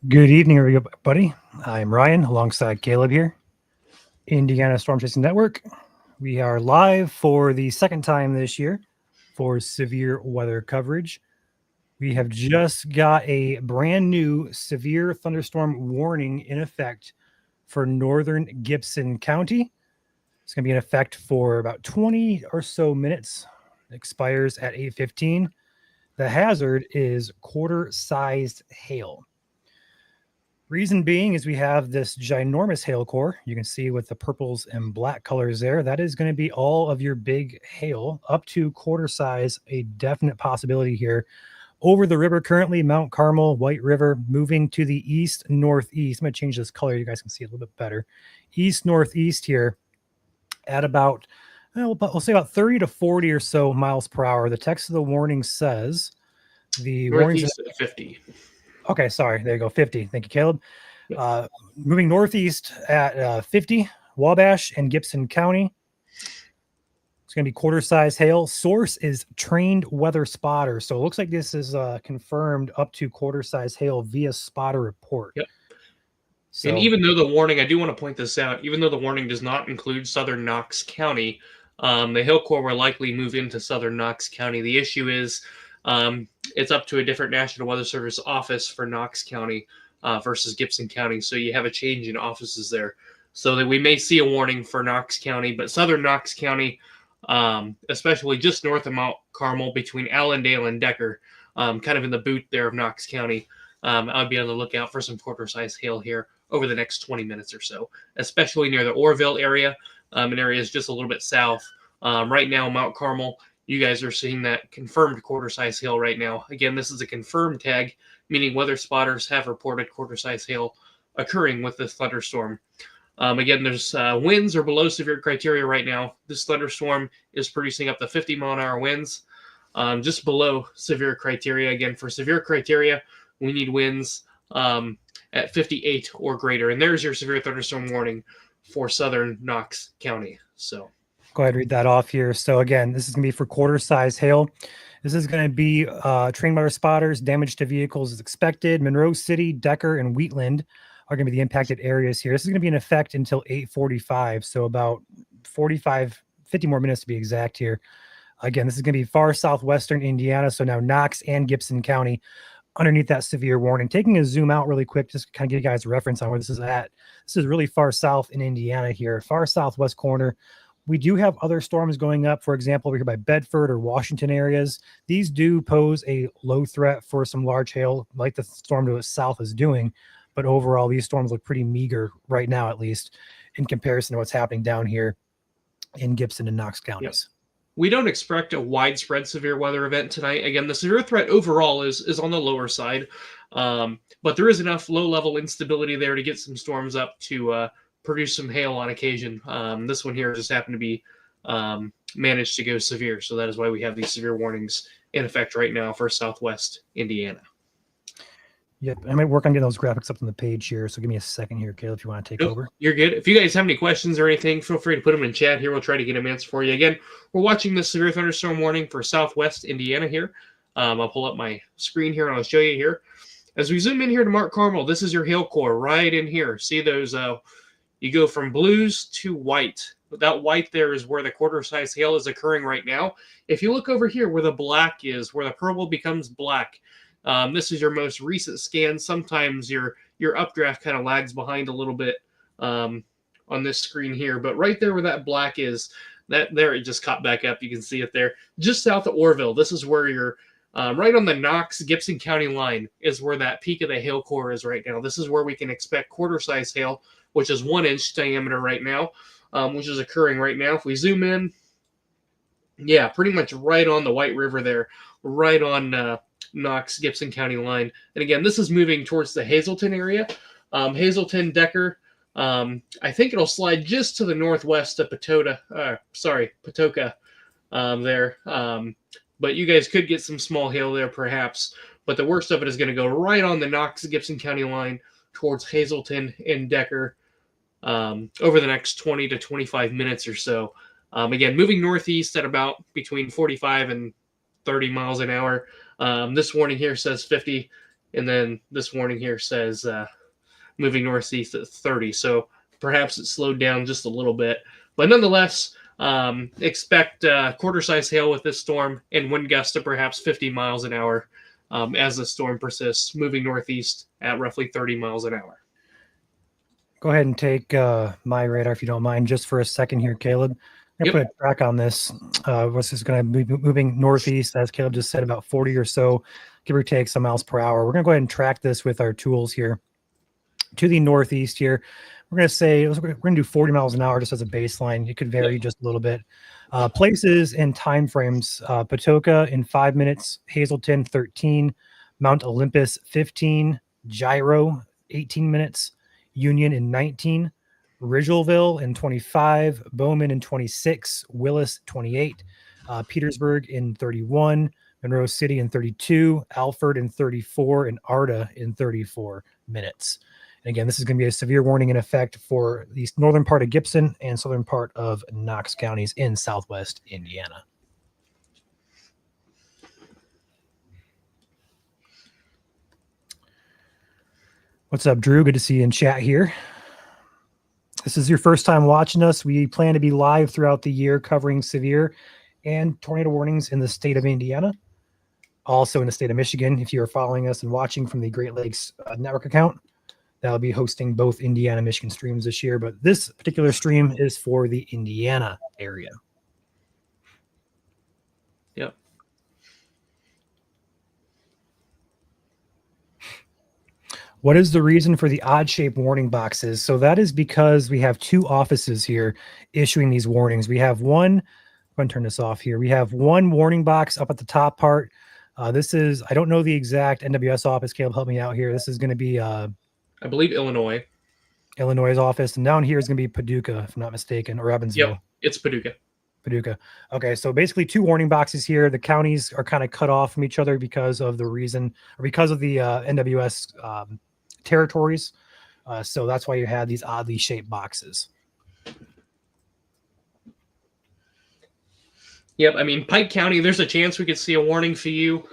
Good evening, everybody. I'm Ryan alongside Caleb here, Indiana Storm Chasing Network. We are live for the second time this year for severe weather coverage. We have just got a brand new severe thunderstorm warning in effect for northern Gibson County. It's going to be in effect for about 20 or so minutes. It expires at 8:15. The hazard is quarter-sized hail. Reason being is we have this ginormous hail core. You can see with the purples and black colors there. That is going to be all of your big hail up to quarter size, a definite possibility here. Over the river currently, Mount Carmel, White River, moving to the east northeast. I'm going to change this color. You guys can see it a little bit better. East northeast here at about, we'll say about 30 to 40 or so miles per hour. The text of the warning says the warning Northeast at 50. Okay, sorry. There you go. 50. Thank you, Caleb. Yep. Moving northeast at 50, Wabash and Gibson County. It's going to be quarter-size hail. Source is Trained Weather Spotter. So it looks like this is confirmed up to quarter-size hail via spotter report. Yep. So, and even though the warning, I do want to point this out, even though the warning does not include southern Knox County, the hail core will likely move into southern Knox County. The issue is it's up to a different National Weather Service office for Knox County versus Gibson County. So you have a change in offices there. So that we may see a warning for Knox County, but southern Knox County, especially just north of Mount Carmel between Allendale and Decker, kind of in the boot there of Knox County, I would be on the lookout for some quarter-size hail here over the next 20 minutes or so, especially near the Orville area and areas just a little bit south. Right now, Mount Carmel, you guys are seeing that confirmed quarter-size hail right now. Again, this is a confirmed tag, meaning weather spotters have reported quarter-size hail occurring with this thunderstorm. Again, there's winds are below severe criteria right now. This thunderstorm is producing up to 50-mile-an-hour winds, just below severe criteria. Again, for severe criteria, we need winds at 58 or greater. And there's your severe thunderstorm warning for southern Knox County. So go ahead and read that off here. So again, this is going to be for quarter-size hail. This is going to be trained weather spotters. Damage to vehicles is expected. Monroe City, Decker, and Wheatland are going to be the impacted areas here. This is going to be in effect until 8:45, so about 50 more minutes to be exact here. Again, this is going to be far southwestern Indiana, so now Knox and Gibson County underneath that severe warning. Taking a zoom out really quick, just to kind of give you guys a reference on where this is at. This is really far south in Indiana here, far southwest corner. We do have other storms going up, for example, over here by Bedford or Washington areas. These do pose a low threat for some large hail, like the storm to the south is doing. But overall, these storms look pretty meager right now, at least in comparison to what's happening down here in Gibson and Knox counties. Yep. We don't expect a widespread severe weather event tonight. Again, the severe threat overall is on the lower side, but there is enough low-level instability there to get some storms up to produce some hail on occasion. This one here just happened to be managed to go severe, so that is why we have these severe warnings in effect right now for southwest Indiana. Yep, I might work on getting those graphics up on the page here, so give me a second here, Caleb, if you want to take over. You're good. If you guys have any questions or anything, feel free to put them in chat here. We'll try to get them answered for you. Again, we're watching the severe thunderstorm warning for southwest Indiana here. I'll pull up my screen here, and I'll show you here. As we zoom in here to Mount Carmel, this is your hail core right in here. See those? You go from blues to white. That white there is where the quarter-size hail is occurring right now. If you look over here where the black is, where the purple becomes black, this is your most recent scan. Sometimes your updraft kind of lags behind a little bit on this screen here, but right there where that black is, that there it just caught back up. You can see it there, just south of Orville. This is where you're right on the Knox-Gibson County line is where that peak of the hail core is right now. This is where we can expect quarter-size hail, which is 1 inch diameter right now, which is occurring right now. If we zoom in, yeah, pretty much right on the White River there, right on Knox-Gibson County line. And again, this is moving towards the Hazleton area. Hazleton, Decker, I think it'll slide just to the northwest of Patoka there. But you guys could get some small hail there perhaps. But the worst of it is going to go right on the Knox-Gibson County line towards Hazleton and Decker over the next 20 to 25 minutes or so. Again, moving northeast at about between 45 and 30 miles an hour. This warning here says 50. And then this warning here says moving northeast at 30. So perhaps it slowed down just a little bit. But nonetheless, expect quarter-size hail with this storm and wind gusts to perhaps 50 miles an hour as the storm persists, moving northeast at roughly 30 miles an hour. Go ahead and take my radar if you don't mind, just for a second here, Caleb. I'm going to put a track on this. This is going to be moving northeast, as Caleb just said, about 40 or so, give or take some miles per hour. We're going to go ahead and track this with our tools here to the northeast here. We're going to say we're going to do 40 miles an hour just as a baseline. It could vary just a little bit. Places and time frames: Patoka in 5 minutes, Hazelton 13, Mount Olympus 15, Gyro 18 minutes, Union in 19, Ridgeville in 25, Bowman in 26, Willis 28, Petersburg in 31, Monroe City in 32, Alford in 34, and Arda in 34 minutes. And again, this is going to be a severe warning in effect for the northern part of Gibson and southern part of Knox counties in southwest Indiana. What's up, Drew? Good to see you in chat here. This is your first time watching us. We plan to be live throughout the year covering severe and tornado warnings in the state of Indiana, also in the state of Michigan. If you are following us and watching from the Great Lakes Network account, that'll be hosting both Indiana, Michigan streams this year, but this particular stream is for the Indiana area. Yep. What is the reason for the odd-shaped warning boxes? So that is because we have two offices here issuing these warnings. We have one, I'm going to turn this off here. We have one warning box up at the top part. This is, I don't know the exact NWS office. Caleb, help me out here. This is going to be, I believe, Illinois office. And down here is going to be Paducah, if I'm not mistaken, or Evansville. Yep, it's Paducah. Okay, so basically two warning boxes here. The counties are kind of cut off from each other because of the reason, or because of the NWS territories. So that's why you have these oddly shaped boxes. Yep, I mean, Pike County, there's a chance we could see a warning for you.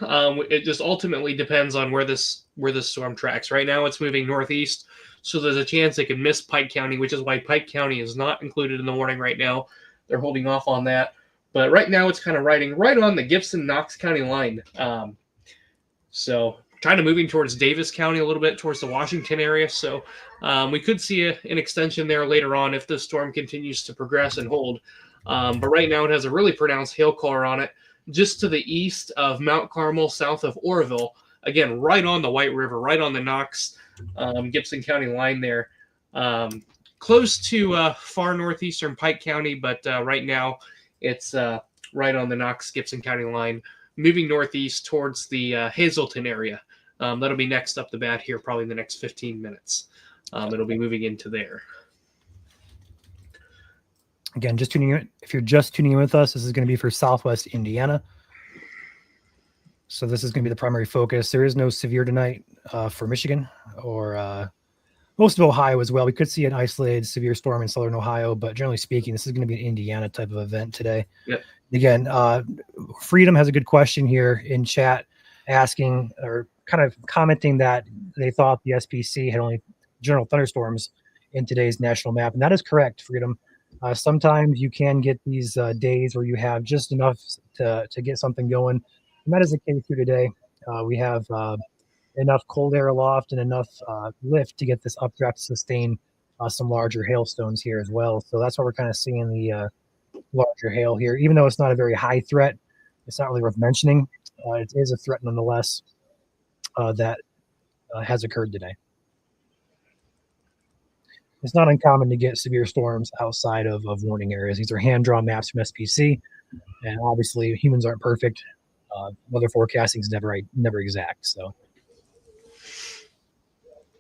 It just ultimately depends on where this storm tracks. Right now, it's moving northeast, so there's a chance it could miss Pike County, which is why Pike County is not included in the warning right now. They're holding off on that. But right now, it's kind of riding right on the Gibson-Knox County line. So kind of moving towards Davis County a little bit, towards the Washington area. So we could see an extension there later on if the storm continues to progress and hold. But right now it has a really pronounced hail color on it, just to the east of Mount Carmel, south of Oroville. Again, right on the White River, right on the Knox Gibson County line there. Close to far northeastern Pike County, but right now it's right on the Knox Gibson County line, moving northeast towards the Hazelton area. That'll be next up the bat here, probably in the next 15 minutes. It'll be moving into there. Again, just tuning in. If you're just tuning in with us, this is going to be for Southwest Indiana. So this is going to be the primary focus. There is no severe tonight for Michigan or most of Ohio as well. We could see an isolated severe storm in southern Ohio, but generally speaking, this is going to be an Indiana type of event today. Yep. Again, Freedom has a good question here in chat, asking or kind of commenting that they thought the SPC had only general thunderstorms in today's national map, and that is correct, Freedom. Sometimes you can get these days where you have just enough to get something going, and that is the case here today. We have enough cold air aloft and enough lift to get this updraft to sustain some larger hailstones here as well. So that's why we're kind of seeing the larger hail here. Even though it's not a very high threat, it's not really worth mentioning. It is a threat nonetheless that has occurred today. It's not uncommon to get severe storms outside of warning areas. These are hand-drawn maps from SPC, and obviously humans aren't perfect. Weather forecasting is never exact. So,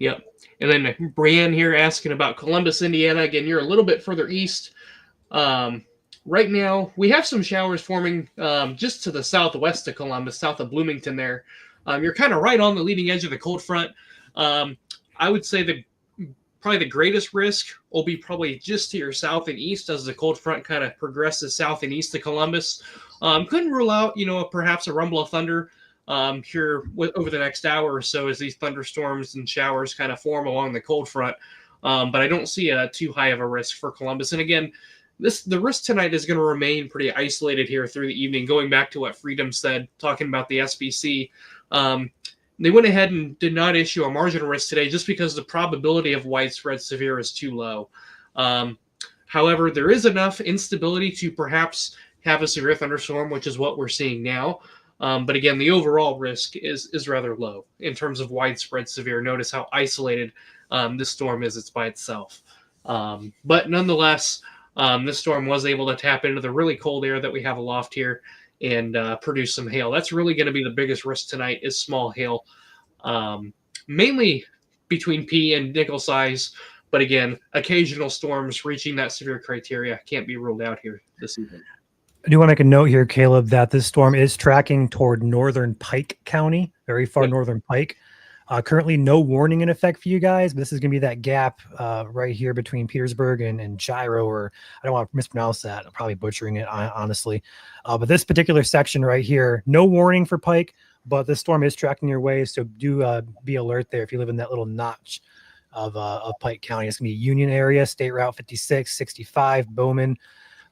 yep. And then Brienne here asking about Columbus, Indiana. Again, you're a little bit further east. Right now, we have some showers forming just to the southwest of Columbus, south of Bloomington there. You're kind of right on the leading edge of the cold front. I would say probably the greatest risk will be probably just to your south and east as the cold front kind of progresses south and east to Columbus. Couldn't rule out, perhaps a rumble of thunder here over the next hour or so as these thunderstorms and showers kind of form along the cold front. But I don't see too high of a risk for Columbus. And again, the risk tonight is going to remain pretty isolated here through the evening. Going back to what Freedom said, talking about the SPC, they went ahead and did not issue a margin of risk today just because the probability of widespread severe is too low. However, there is enough instability to perhaps have a severe thunderstorm, which is what we're seeing now. But again, the overall risk is rather low in terms of widespread severe. Notice how isolated this storm is. It's by itself. But nonetheless, this storm was able to tap into the really cold air that we have aloft here and produce some hail. That's really going to be the biggest risk tonight is small hail, mainly between P and nickel size. But again, occasional storms reaching that severe criteria can't be ruled out here this evening. I do want to make a note here, Caleb, that this storm is tracking toward northern Pike County, very far northern Pike. Currently, no warning in effect for you guys, but this is going to be that gap right here between Petersburg and Gyro, or I don't want to mispronounce that. I'm probably butchering it, honestly. But this particular section right here, no warning for Pike, but this storm is tracking your way, so do be alert there if you live in that little notch of Pike County. It's going to be Union area, State Route 56, 65, Bowman,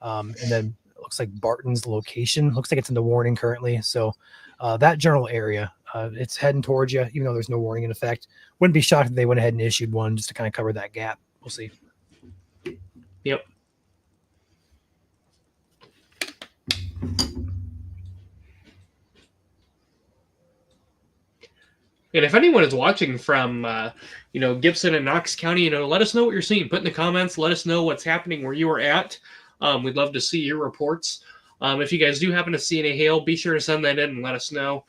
and then it looks like Barton's location. Looks like it's in the warning currently, so that general area. It's heading towards you, even though there's no warning in effect. Wouldn't be shocked if they went ahead and issued one just to kind of cover that gap. We'll see. Yep. And if anyone is watching from, Gibson and Knox County, let us know what you're seeing. Put in the comments. Let us know what's happening where you are at. We'd love to see your reports. If you guys do happen to see any hail, be sure to send that in and let us know.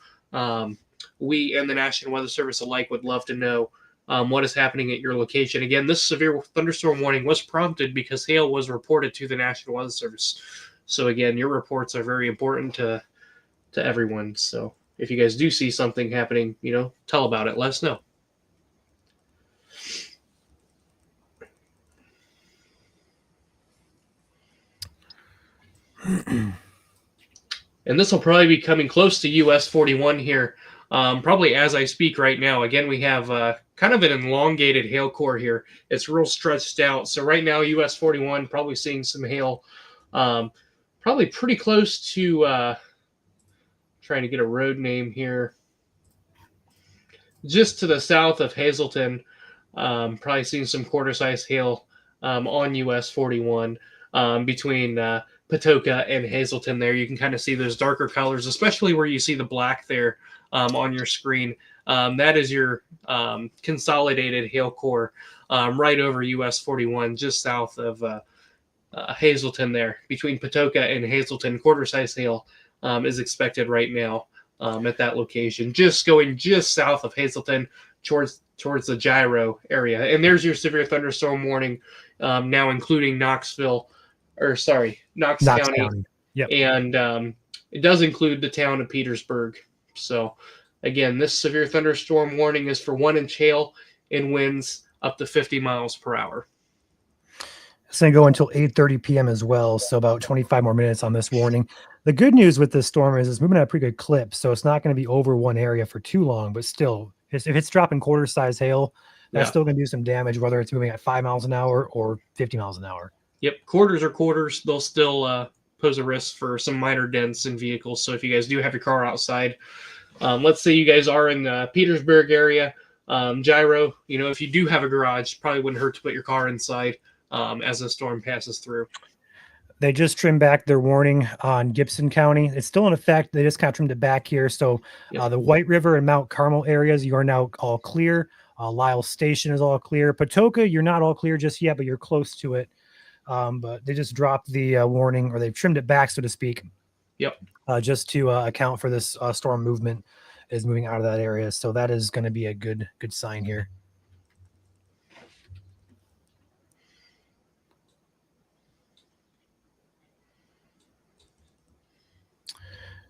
We and the National Weather Service alike would love to know what is happening at your location. Again, this severe thunderstorm warning was prompted because hail was reported to the National Weather Service. So again, your reports are very important to everyone. So if you guys do see something happening, tell about it. Let us know. And this will probably be coming close to US 41 here. Probably as I speak right now. Again, we have kind of an elongated hail core here. It's real stretched out. So right now, US 41 probably seeing some hail. Probably pretty close to trying to get a road name here. Just to the south of Hazleton, probably seeing some quarter-size hail on US 41 between Patoka and Hazleton there. You can kind of see those darker colors, especially where you see the black there on your screen. That is your consolidated hail core right over US 41, just south of Hazleton there. Between Patoka and Hazleton, quarter-size hail is expected right now at that location. Just going just south of Hazleton towards the Gyro area. And there's your severe thunderstorm warning now including Knox County. Yep. And it does include the town of Petersburg. So, again, this severe thunderstorm warning is for 1-inch hail and winds up to 50 miles per hour. It's going to go until 8:30 p.m. as well, so about 25 more minutes on this warning. The good news with this storm is it's moving at a pretty good clip, so it's not going to be over one area for too long, but still, if it's dropping quarter-size hail, that's still going to do some damage, whether it's moving at 5 miles an hour or 50 miles an hour. Yep, quarters are quarters. They'll still pose a risk for some minor dents in vehicles. So if you guys do have your car outside, let's say you guys are in the Petersburg area, Gyro, if you do have a garage, probably wouldn't hurt to put your car inside as the storm passes through. They just trimmed back their warning on Gibson County. It's still in effect. They just kind of trimmed it back here. So the White River and Mount Carmel areas, you are now all clear. Lyle Station is all clear. Patoka, you're not all clear just yet, but you're close to it. But they just dropped the warning, or they've trimmed it back, so to speak. Yep. Just to account for this storm movement is moving out of that area. So that is going to be a good sign here.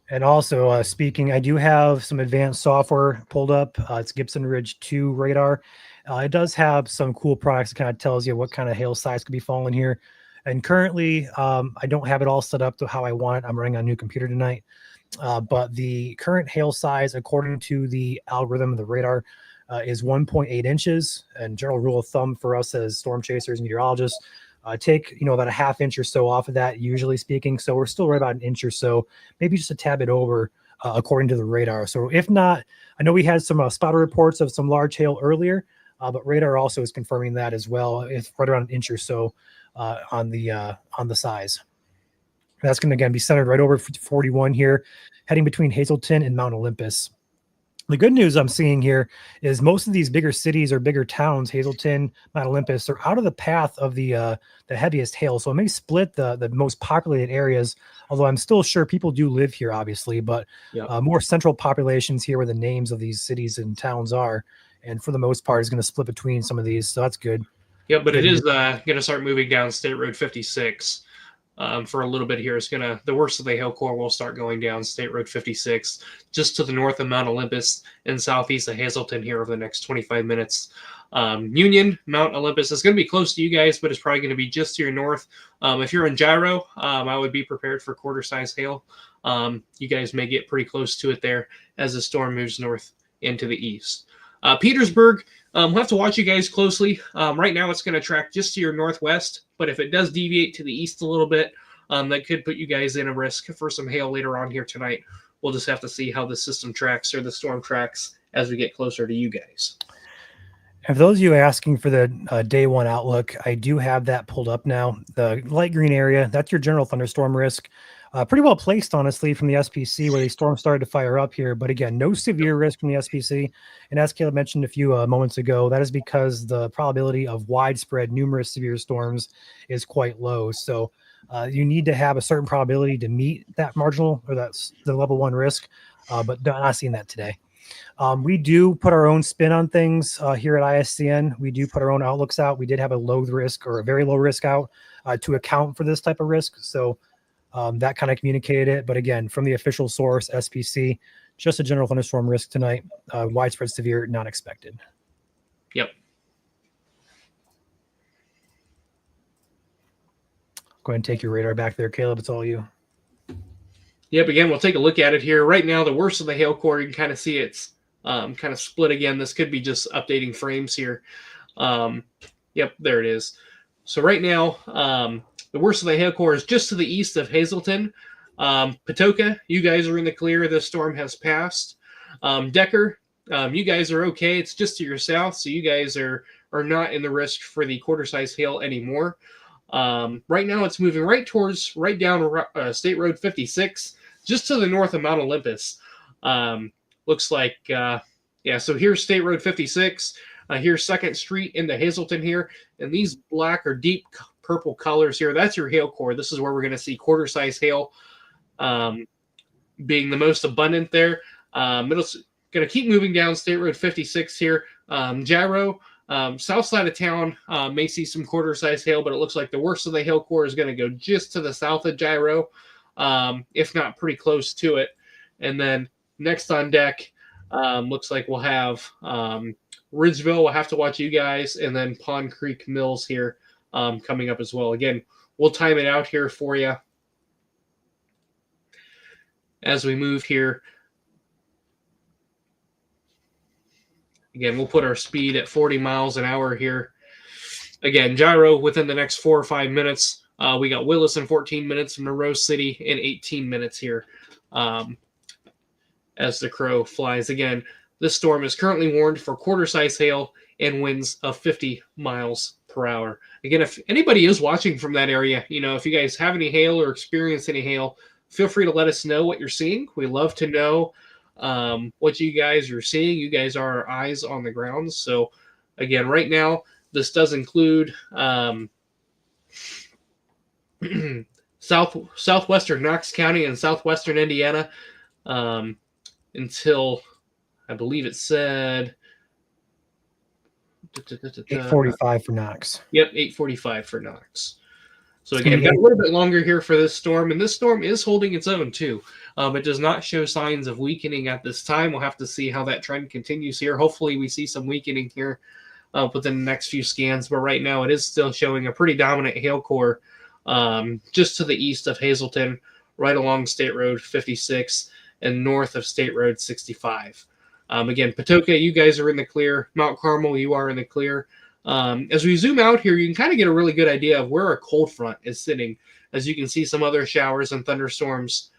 And also speaking, I do have some advanced software pulled up. It's Gibson Ridge 2 radar. It does have some cool products that kind of tells you what kind of hail size could be falling here. And currently, I don't have it all set up to how I want it. I'm running on a new computer tonight. but the current hail size, according to the algorithm of the radar, is 1.8 inches. And general rule of thumb for us as storm chasers and meteorologists, take about a half inch or so off of that, usually speaking. So we're still right about an inch or so, maybe just a tad bit over, according to the radar. So if not, I know we had some spotter reports of some large hail earlier, but radar also is confirming that as well. It's right around an inch or so on the size. That's going to again be centered right over 41 here, heading between Hazleton and Mount Olympus. The good news I'm seeing here is most of these bigger cities or bigger towns, Hazleton, Mount Olympus, are out of the path of the heaviest hail. So it may split the most populated areas, although I'm still sure people do live here, obviously, but more central populations here where the names of these cities and towns are. And for the most part, is going to split between some of these. So that's good. Yeah, but it is going to start moving down State Road 56. For a little bit here. It's the worst of the hail core will start going down State Road 56, just to the north of Mount Olympus and southeast of Hazleton here over the next 25 minutes. Union, Mount Olympus is going to be close to you guys, but it's probably going to be just to your north. If you're in Gyro, I would be prepared for quarter-size hail. You guys may get pretty close to it there as the storm moves north into the east. Petersburg, we'll have to watch you guys closely. Right now, it's going to track just to your northwest, but if it does deviate to the east a little bit, that could put you guys in a risk for some hail later on here tonight. We'll just have to see how the system tracks or the storm tracks as we get closer to you guys. And for those of you asking for the day one outlook, I do have that pulled up now. The light green area, that's your general thunderstorm risk. Pretty well placed, honestly, from the SPC where the storm started to fire up here. But again, no severe risk from the SPC. And as Caleb mentioned a few moments ago, that is because the probability of widespread, numerous severe storms is quite low. So you need to have a certain probability to meet that marginal or that's the level 1 risk, but not seeing that today. We do put our own spin on things here at ISCN. We do put our own outlooks out. We did have a low risk or a very low risk out to account for this type of risk. So that kind of communicated it. But again, from the official source, SPC, just a general thunderstorm risk tonight. Widespread severe, not expected. Yep. Go ahead and take your radar back there, Caleb. It's all you. Yep, again, we'll take a look at it here. Right now, the worst of the hail core, you can kind of see it's kind of split again. This could be just updating frames here. Yep, there it is. So right now, the worst of the hail core is just to the east of Hazleton. Patoka, you guys are in the clear. The storm has passed. Decker, you guys are okay. It's just to your south, so you guys are not in the risk for the quarter-size hail anymore. Right now, it's moving right down State Road 56, just to the north of Mount Olympus. Looks like, so here's State Road 56. Here's 2nd Street into Hazleton here. And these black or deep purple colors here, that's your hail core. This is where we're going to see quarter-size hail being the most abundant there. It's going to keep moving down State Road 56 here. Gyro, south side of town may see some quarter-size hail, but it looks like the worst of the hail core is going to go just to the south of Gyro, if not pretty close to it. And then next on deck, looks like we'll have Ridgeville. We'll have to watch you guys, and then Pond Creek Mills here coming up as well. Again, we'll time it out here for you as we move here. Again, we'll put our speed at 40 miles an hour here. Again, Gyro within the next 4 or 5 minutes. We got Willis in 14 minutes, Monroe City in 18 minutes here as the crow flies. Again, this storm is currently warned for quarter-size hail and winds of 50 miles per hour. Again, if anybody is watching from that area, if you guys have any hail or experience any hail, feel free to let us know what you're seeing. We love to know what you guys are seeing. You guys are our eyes on the ground. So again, right now, this does include southwestern Knox County and southwestern Indiana until I believe it said 8:45 for Knox. Yep, 8:45 for Knox. So again, got a little bit longer here for this storm, and this storm is holding its own too. It does not show signs of weakening at this time. We'll have to see how that trend continues here. Hopefully we see some weakening here within the next few scans, but right now it is still showing a pretty dominant hail core just to the east of Hazleton, right along State Road 56. and north of State Road 65. Again, Patoka, you guys are in the clear. Mount Carmel, you are in the clear. As we zoom out here, you can kind of get a really good idea of where a cold front is sitting. As you can see, some other showers and thunderstorms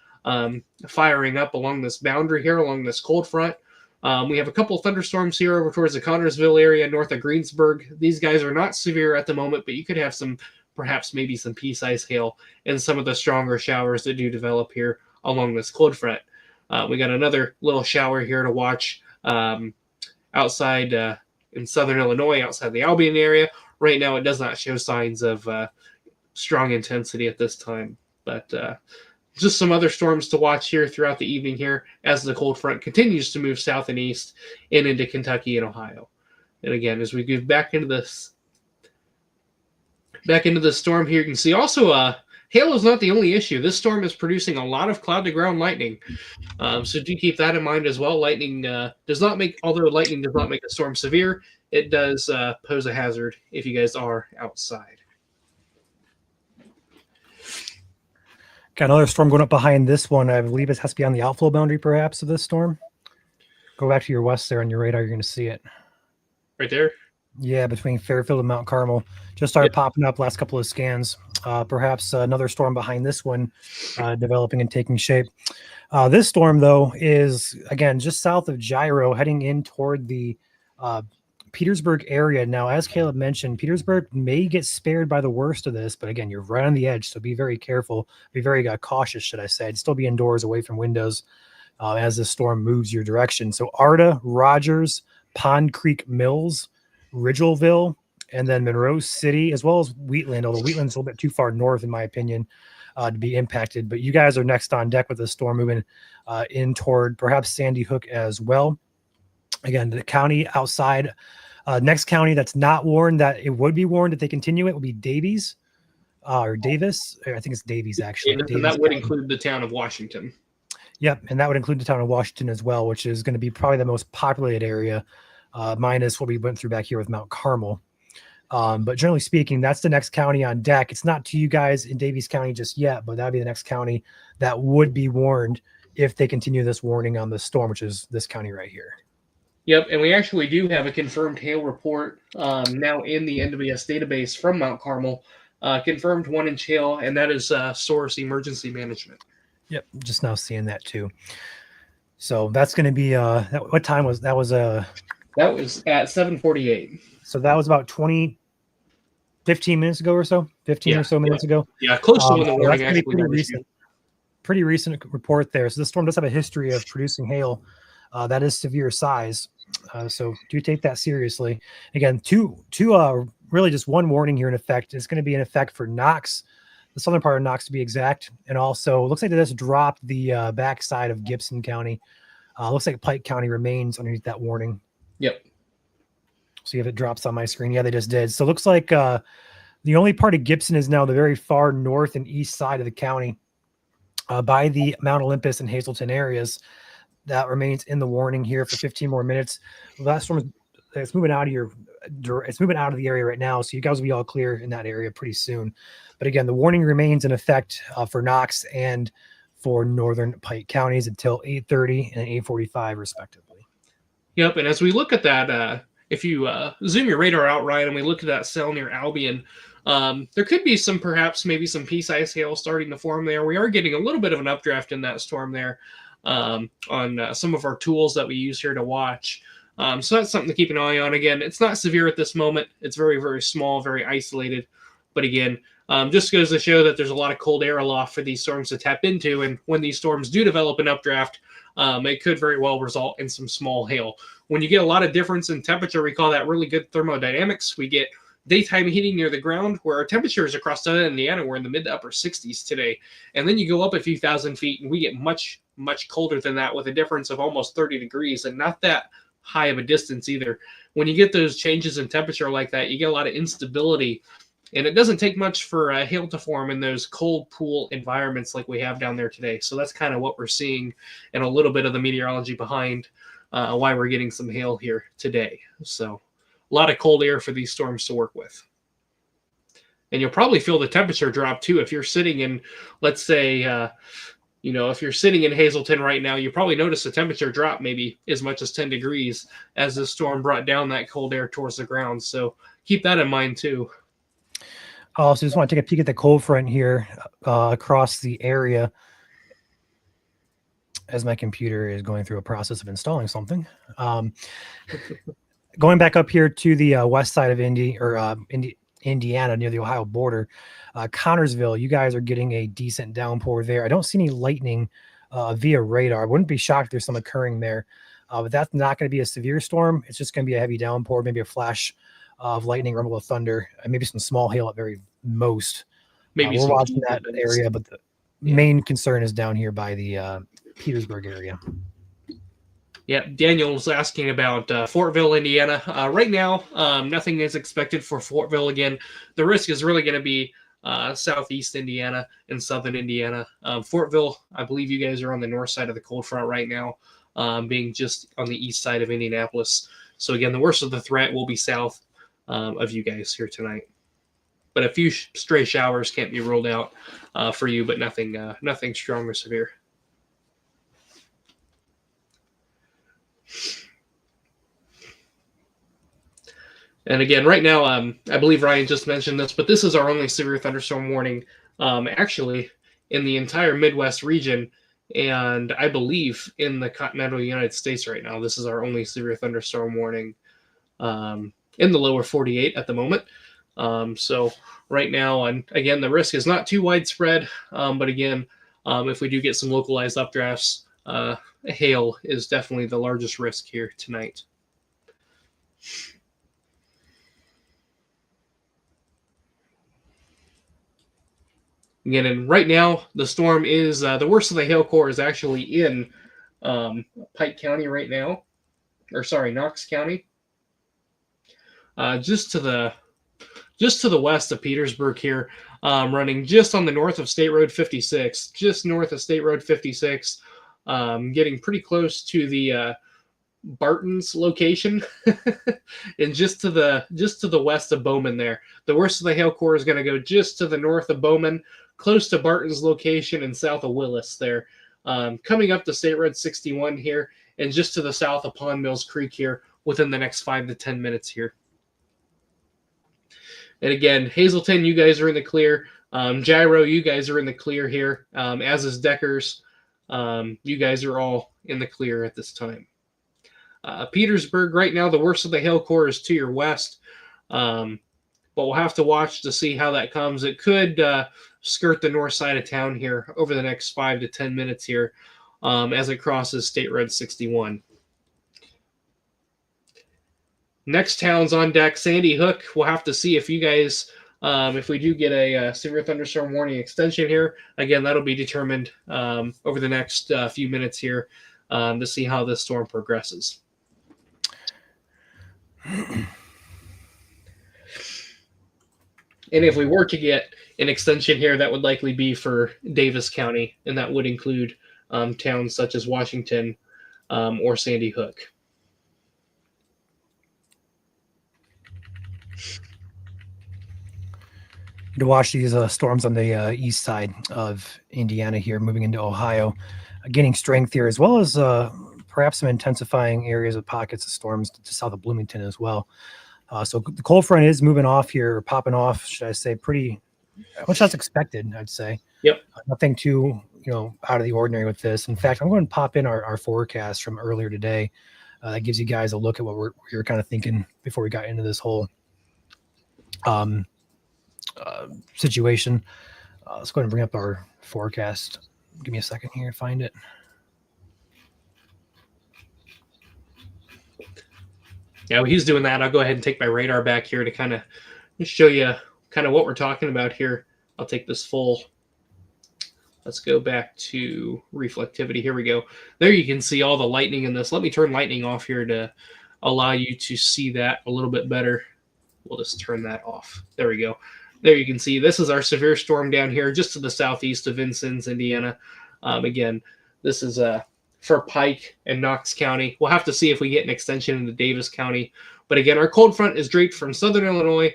firing up along this boundary here, along this cold front. We have a couple of thunderstorms here over towards the Connorsville area, north of Greensburg. These guys are not severe at the moment, but you could have some, perhaps maybe some pea-sized hail and some of the stronger showers that do develop here along this cold front. We got another little shower here to watch outside in southern Illinois, outside the Albion area. Right now, it does not show signs of strong intensity at this time, but just some other storms to watch here throughout the evening here as the cold front continues to move south and east and into Kentucky and Ohio. And again, as we move back into this storm here, you can see also hail is not the only issue. This storm is producing a lot of cloud-to-ground lightning. So do keep that in mind as well. Lightning although lightning does not make a storm severe, it does pose a hazard if you guys are outside. Got another storm going up behind this one. I believe it has to be on the outflow boundary, perhaps, of this storm. Go back to your west there on your radar. You're going to see it. Right there? Yeah, between Fairfield and Mount Carmel. Just started popping up last couple of scans. Perhaps another storm behind this one developing and taking shape. This storm, though, is, again, just south of Gyro, heading in toward the Petersburg area. Now, as Caleb mentioned, Petersburg may get spared by the worst of this, but again, you're right on the edge, so be very careful. Be very cautious, should I say. I'd still be indoors, away from windows as this storm moves your direction. So Arda, Rogers, Pond Creek Mills, Ridgeville, and then Monroe City, as well as Wheatland, although Wheatland's a little bit too far north, in my opinion, to be impacted. But you guys are next on deck with the storm moving in toward perhaps Sandy Hook as well. Again, the county outside, next county that's not warned that it would be warned if they continue it would be Davies or Davis. I think it's Davies, actually. And Davies that would County. include the town of Washington. Yep, and that would include the town of Washington as well, which is going to be probably the most populated area, minus what we went through back here with Mount Carmel. But generally speaking, that's the next county on deck. It's not to you guys in Davies County just yet, but that'd be the next county that would be warned if they continue this warning on the storm, which is this county right here. Yep, and we actually do have a confirmed hail report now in the NWS database from Mount Carmel. Confirmed 1-inch hail, and that is Source Emergency Management. Yep, just now seeing that too. So that's going to be what time was that? That was at 7:48. So that was about 15 minutes ago or so, 15 or so minutes ago. Yeah, close to when the warning that's actually pretty recent report there. So this storm does have a history of producing hail that is severe size. So do take that seriously. Again, really just one warning here in effect. It's going to be in effect for Knox, the southern part of Knox to be exact. And also it looks like they just dropped the backside of Gibson County. Looks like Pike County remains underneath that warning. Yep. See if it drops on my screen. Yeah, they just did. So it looks like the only part of Gibson is now the very far north and east side of the county by the Mount Olympus and Hazleton areas. That remains in the warning here for 15 more minutes. That storm it's moving out of here. It's moving out of the area right now, so you guys will be all clear in that area pretty soon. But again, the warning remains in effect for Knox and for northern Pike counties until 8:30 and 8:45, respectively. Yep, and as we look at that, if you zoom your radar out, Ryan, and we look at that cell near Albion, there could be maybe some pea-sized hail starting to form there. We are getting a little bit of an updraft in that storm there on some of our tools that we use here to watch. So that's something to keep an eye on. Again, it's not severe at this moment. It's very, very small, very isolated. But again, just goes to show that there's a lot of cold air aloft for these storms to tap into. And when these storms do develop an updraft, it could very well result in some small hail. When you get a lot of difference in temperature, we call that really good thermodynamics. We get daytime heating near the ground, where our temperatures across southern Indiana were in the mid to upper 60s today. And then you go up a few thousand feet, and we get much, much colder than that, with a difference of almost 30 degrees, and not that high of a distance either. When you get those changes in temperature like that, you get a lot of instability. And it doesn't take much for hail to form in those cold pool environments like we have down there today. So that's kind of what we're seeing, and a little bit of the meteorology behind why we're getting some hail here today. So a lot of cold air for these storms to work with. And you'll probably feel the temperature drop too if you're sitting in, let's say, if you're sitting in Hazleton right now, you probably notice the temperature drop maybe as much as 10 degrees as the storm brought down that cold air towards the ground. So keep that in mind too. Also, just want to take a peek at the cold front here across the area as my computer is going through a process of installing something. Going back up here to the west side of Indiana, near the Ohio border, Connorsville, you guys are getting a decent downpour there. I don't see any lightning via radar. I wouldn't be shocked if there's some occurring there, but that's not going to be a severe storm. It's just going to be a heavy downpour, maybe a flash of lightning, rumble of thunder, and maybe some small hail at very most. Maybe we're watching that area, but the main concern is down here by the Petersburg area. Yeah, Daniel's asking about Fortville, Indiana. Right now, nothing is expected for Fortville. Again, the risk is really going to be southeast Indiana and southern Indiana. Fortville, I believe you guys are on the north side of the cold front right now, being just on the east side of Indianapolis. So again, the worst of the threat will be south of you guys here tonight. But a few stray showers can't be ruled out for you, but nothing strong or severe. And again, right now, I believe Ryan just mentioned this, but this is our only severe thunderstorm warning, actually, in the entire Midwest region, and I believe in the continental United States right now. This is our only severe thunderstorm warning in the lower 48 at the moment. So right now, and again, the risk is not too widespread, but again, if we do get some localized updrafts, hail is definitely the largest risk here tonight. Again, and right now, the storm is, the worst of the hail core is actually in Pike County right now. Or sorry, Knox County. Just to the west of Petersburg here, running just on the north of State Road 56, just north of State Road 56, getting pretty close to the Barton's location, and just to the west of Bowman there. The worst of the hail core is going to go just to the north of Bowman, close to Barton's location and south of Willis there. Coming up to State Road 61 here, and just to the south of Pond Mills Creek here within the next 5 to 10 minutes here. And again, Hazleton, you guys are in the clear. Gyro, you guys are in the clear here, as is Deckers. You guys are all in the clear at this time. Petersburg, right now, the worst of the hail core is to your west, but we'll have to watch to see how that comes. It could skirt the north side of town here over the next 5 to 10 minutes here as it crosses State Road 61. Next town's on deck, Sandy Hook. We'll have to see if you guys, if we do get a severe thunderstorm warning extension here. Again, that'll be determined over the next few minutes here to see how this storm progresses. And if we were to get an extension here, that would likely be for Davis County, and that would include towns such as Washington or Sandy Hook. To watch these storms on the east side of Indiana here, moving into Ohio, gaining strength here, as well as perhaps some intensifying areas of pockets of storms to south of Bloomington as well. So the cold front is moving off here, or popping off, should I say, pretty much as expected, I'd say. Yep. Nothing too, out of the ordinary with this. In fact, I'm going to pop in our forecast from earlier today. That gives you guys a look at what we were kind of thinking before we got into this whole situation. Let's go ahead and bring up our forecast. Give me a second here to find it. Yeah, he's doing that. I'll go ahead and take my radar back here to kind of show you kind of what we're talking about here. I'll take this full. Let's go back to reflectivity. Here we go. There you can see all the lightning in this. Let me turn lightning off here to allow you to see that a little bit better. We'll just turn that off. There we go. There you can see this is our severe storm down here just to the southeast of Vincennes, Indiana. Again, this is for Pike and Knox County. We'll have to see if we get an extension into Davis County. But again, our cold front is draped from southern Illinois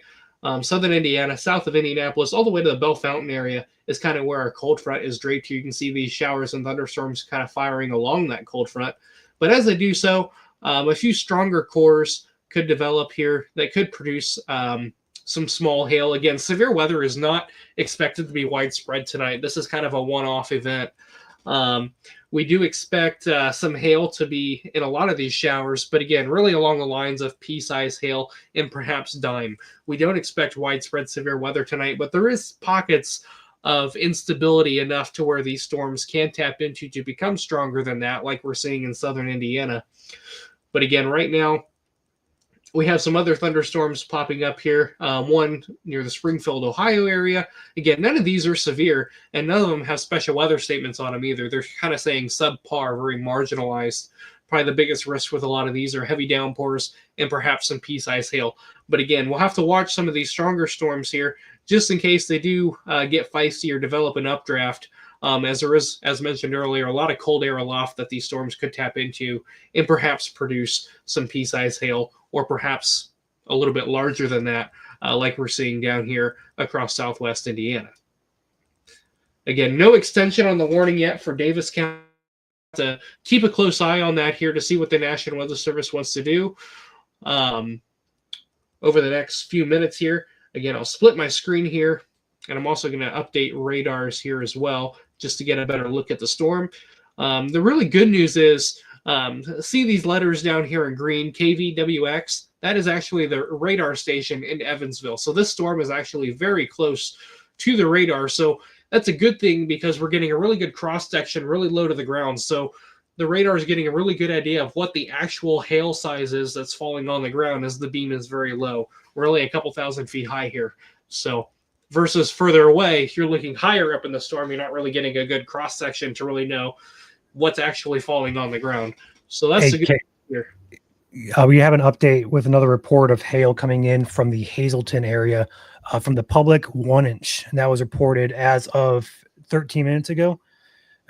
Southern Indiana, south of Indianapolis, all the way to the Bell Fountain area is kind of where our cold front is draped here. You can see these showers and thunderstorms kind of firing along that cold front. But as they do so, a few stronger cores could develop here that could produce some small hail. Again, severe weather is not expected to be widespread tonight. This is kind of a one-off event. We do expect some hail to be in a lot of these showers, but again, really along the lines of pea-sized hail and perhaps dime. We don't expect widespread severe weather tonight, but there is pockets of instability enough to where these storms can tap into to become stronger than that, like we're seeing in southern Indiana. But again, right now, we have some other thunderstorms popping up here. One near the Springfield, Ohio area. Again, none of these are severe, and none of them have special weather statements on them either. They're kind of saying subpar, very marginalized. Probably the biggest risk with a lot of these are heavy downpours and perhaps some pea-sized hail. But again, we'll have to watch some of these stronger storms here, just in case they do get feisty or develop an updraft. As there is, as mentioned earlier, a lot of cold air aloft that these storms could tap into and perhaps produce some pea-sized hail, or perhaps a little bit larger than that, like we're seeing down here across southwest Indiana. Again, no extension on the warning yet for Davis County. To keep a close eye on that here to see what the National Weather Service wants to do over the next few minutes here. Again, I'll split my screen here, and I'm also going to update radars here as well, just to get a better look at the storm. The really good news is, see these letters down here in green, KVWX? That is actually the radar station in Evansville. So this storm is actually very close to the radar. So that's a good thing because we're getting a really good cross section, really low to the ground. So the radar is getting a really good idea of what the actual hail size is that's falling on the ground as the beam is very low. We're only a couple thousand feet high here. So versus further away, if you're looking higher up in the storm, you're not really getting a good cross section to really know what's actually falling on the ground. So that's a good here. We have an update with another report of hail coming in from the Hazleton area, from the public, 1 inch. And that was reported as of 13 minutes ago.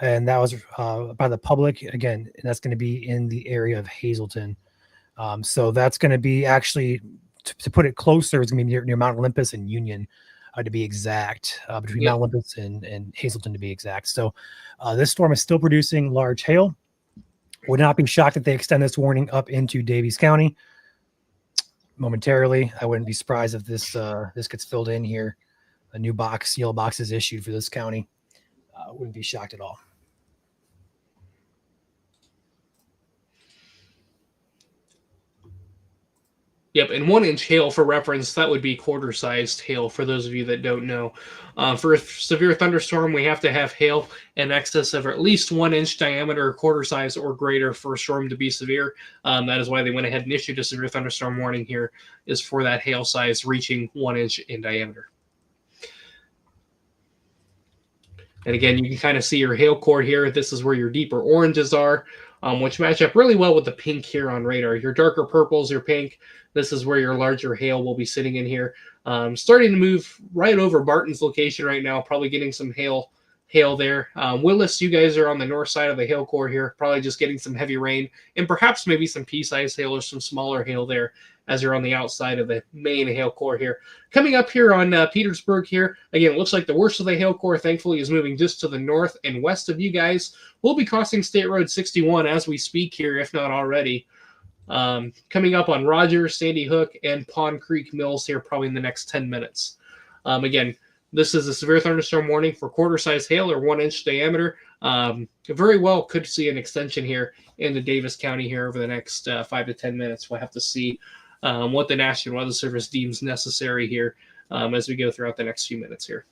And that was by the public again, and that's going to be in the area of Hazleton. So that's going to be actually, to put it closer, it's going to be near Mount Olympus and Union, to be exact, between Mount Olympus and Hazleton to be exact. So this storm is still producing large hail. Would not be shocked if they extend this warning up into Daviess County momentarily. I wouldn't be surprised if this gets filled in here. A new yellow box is issued for this county. Wouldn't be shocked at all. Yep, and 1 inch hail, for reference, that would be quarter-sized hail for those of you that don't know. For a severe thunderstorm, we have to have hail in excess of at least 1 inch diameter, quarter size or greater for a storm to be severe. That is why they went ahead and issued a severe thunderstorm warning here, is for that hail size reaching 1 inch in diameter. And again, you can kind of see your hail core here. This is where your deeper oranges are, which match up really well with the pink here on radar. Your darker purples, your pink, this is where your larger hail will be sitting in here. Starting to move right over Barton's location right now, probably getting some hail there. Willis, you guys are on the north side of the hail core here, probably just getting some heavy rain and perhaps maybe some pea-sized hail or some smaller hail there as you're on the outside of the main hail core here. Coming up here on Petersburg here, again, it looks like the worst of the hail core, thankfully, is moving just to the north and west of you guys. We'll be crossing State Road 61 as we speak here, if not already. Coming up on Rogers, Sandy Hook, and Pond Creek Mills here probably in the next 10 minutes. Again, this is a severe thunderstorm warning for quarter-size hail or 1 inch diameter. Very well could see an extension here in the Davis County here over the next 5 to 10 minutes. We'll have to see what the National Weather Service deems necessary here as we go throughout the next few minutes here.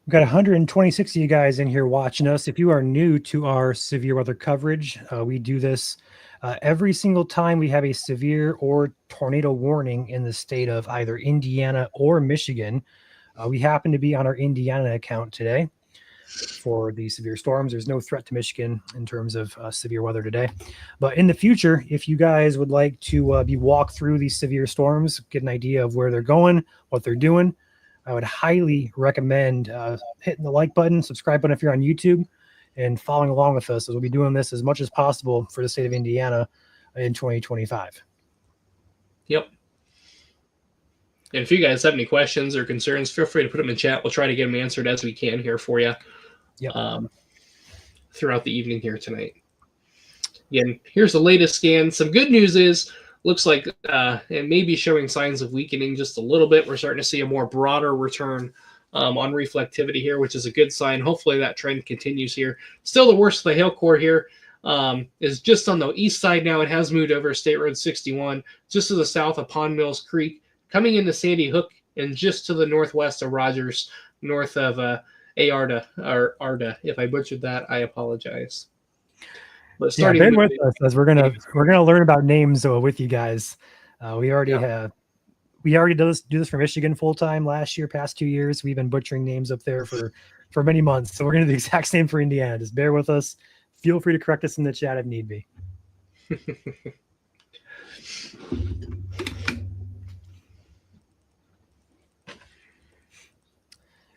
We've got 126 of you guys in here watching us. If you are new to our severe weather coverage, we do this every single time we have a severe or tornado warning in the state of either Indiana or Michigan. We happen to be on our Indiana account today for the severe storms. There's no threat to Michigan in terms of severe weather today. But in the future, if you guys would like to be walked through these severe storms, get an idea of where they're going, what they're doing, I would highly recommend hitting the like button, subscribe button if you're on YouTube, and following along with us, as we'll be doing this as much as possible for the state of Indiana in 2025. Yep. And if you guys have any questions or concerns, feel free to put them in chat. We'll try to get them answered as we can here for you throughout the evening here tonight. Again, here's the latest scan. Some good news is, looks like it may be showing signs of weakening just a little bit. We're starting to see a more broader return on reflectivity here, which is a good sign. Hopefully that trend continues here. Still the worst of the hail core here is just on the east side now. It has moved over State Road 61, just to the south of Pond Mills Creek, coming into Sandy Hook, and just to the northwest of Rogers, north of Arda. If I butchered that, I apologize. But starting been with us as we're gonna learn about names with you guys. We already do this for Michigan full time last year. Past 2 years, we've been butchering names up there for many months. So we're gonna do the exact same for Indiana. Just bear with us. Feel free to correct us in the chat if need be.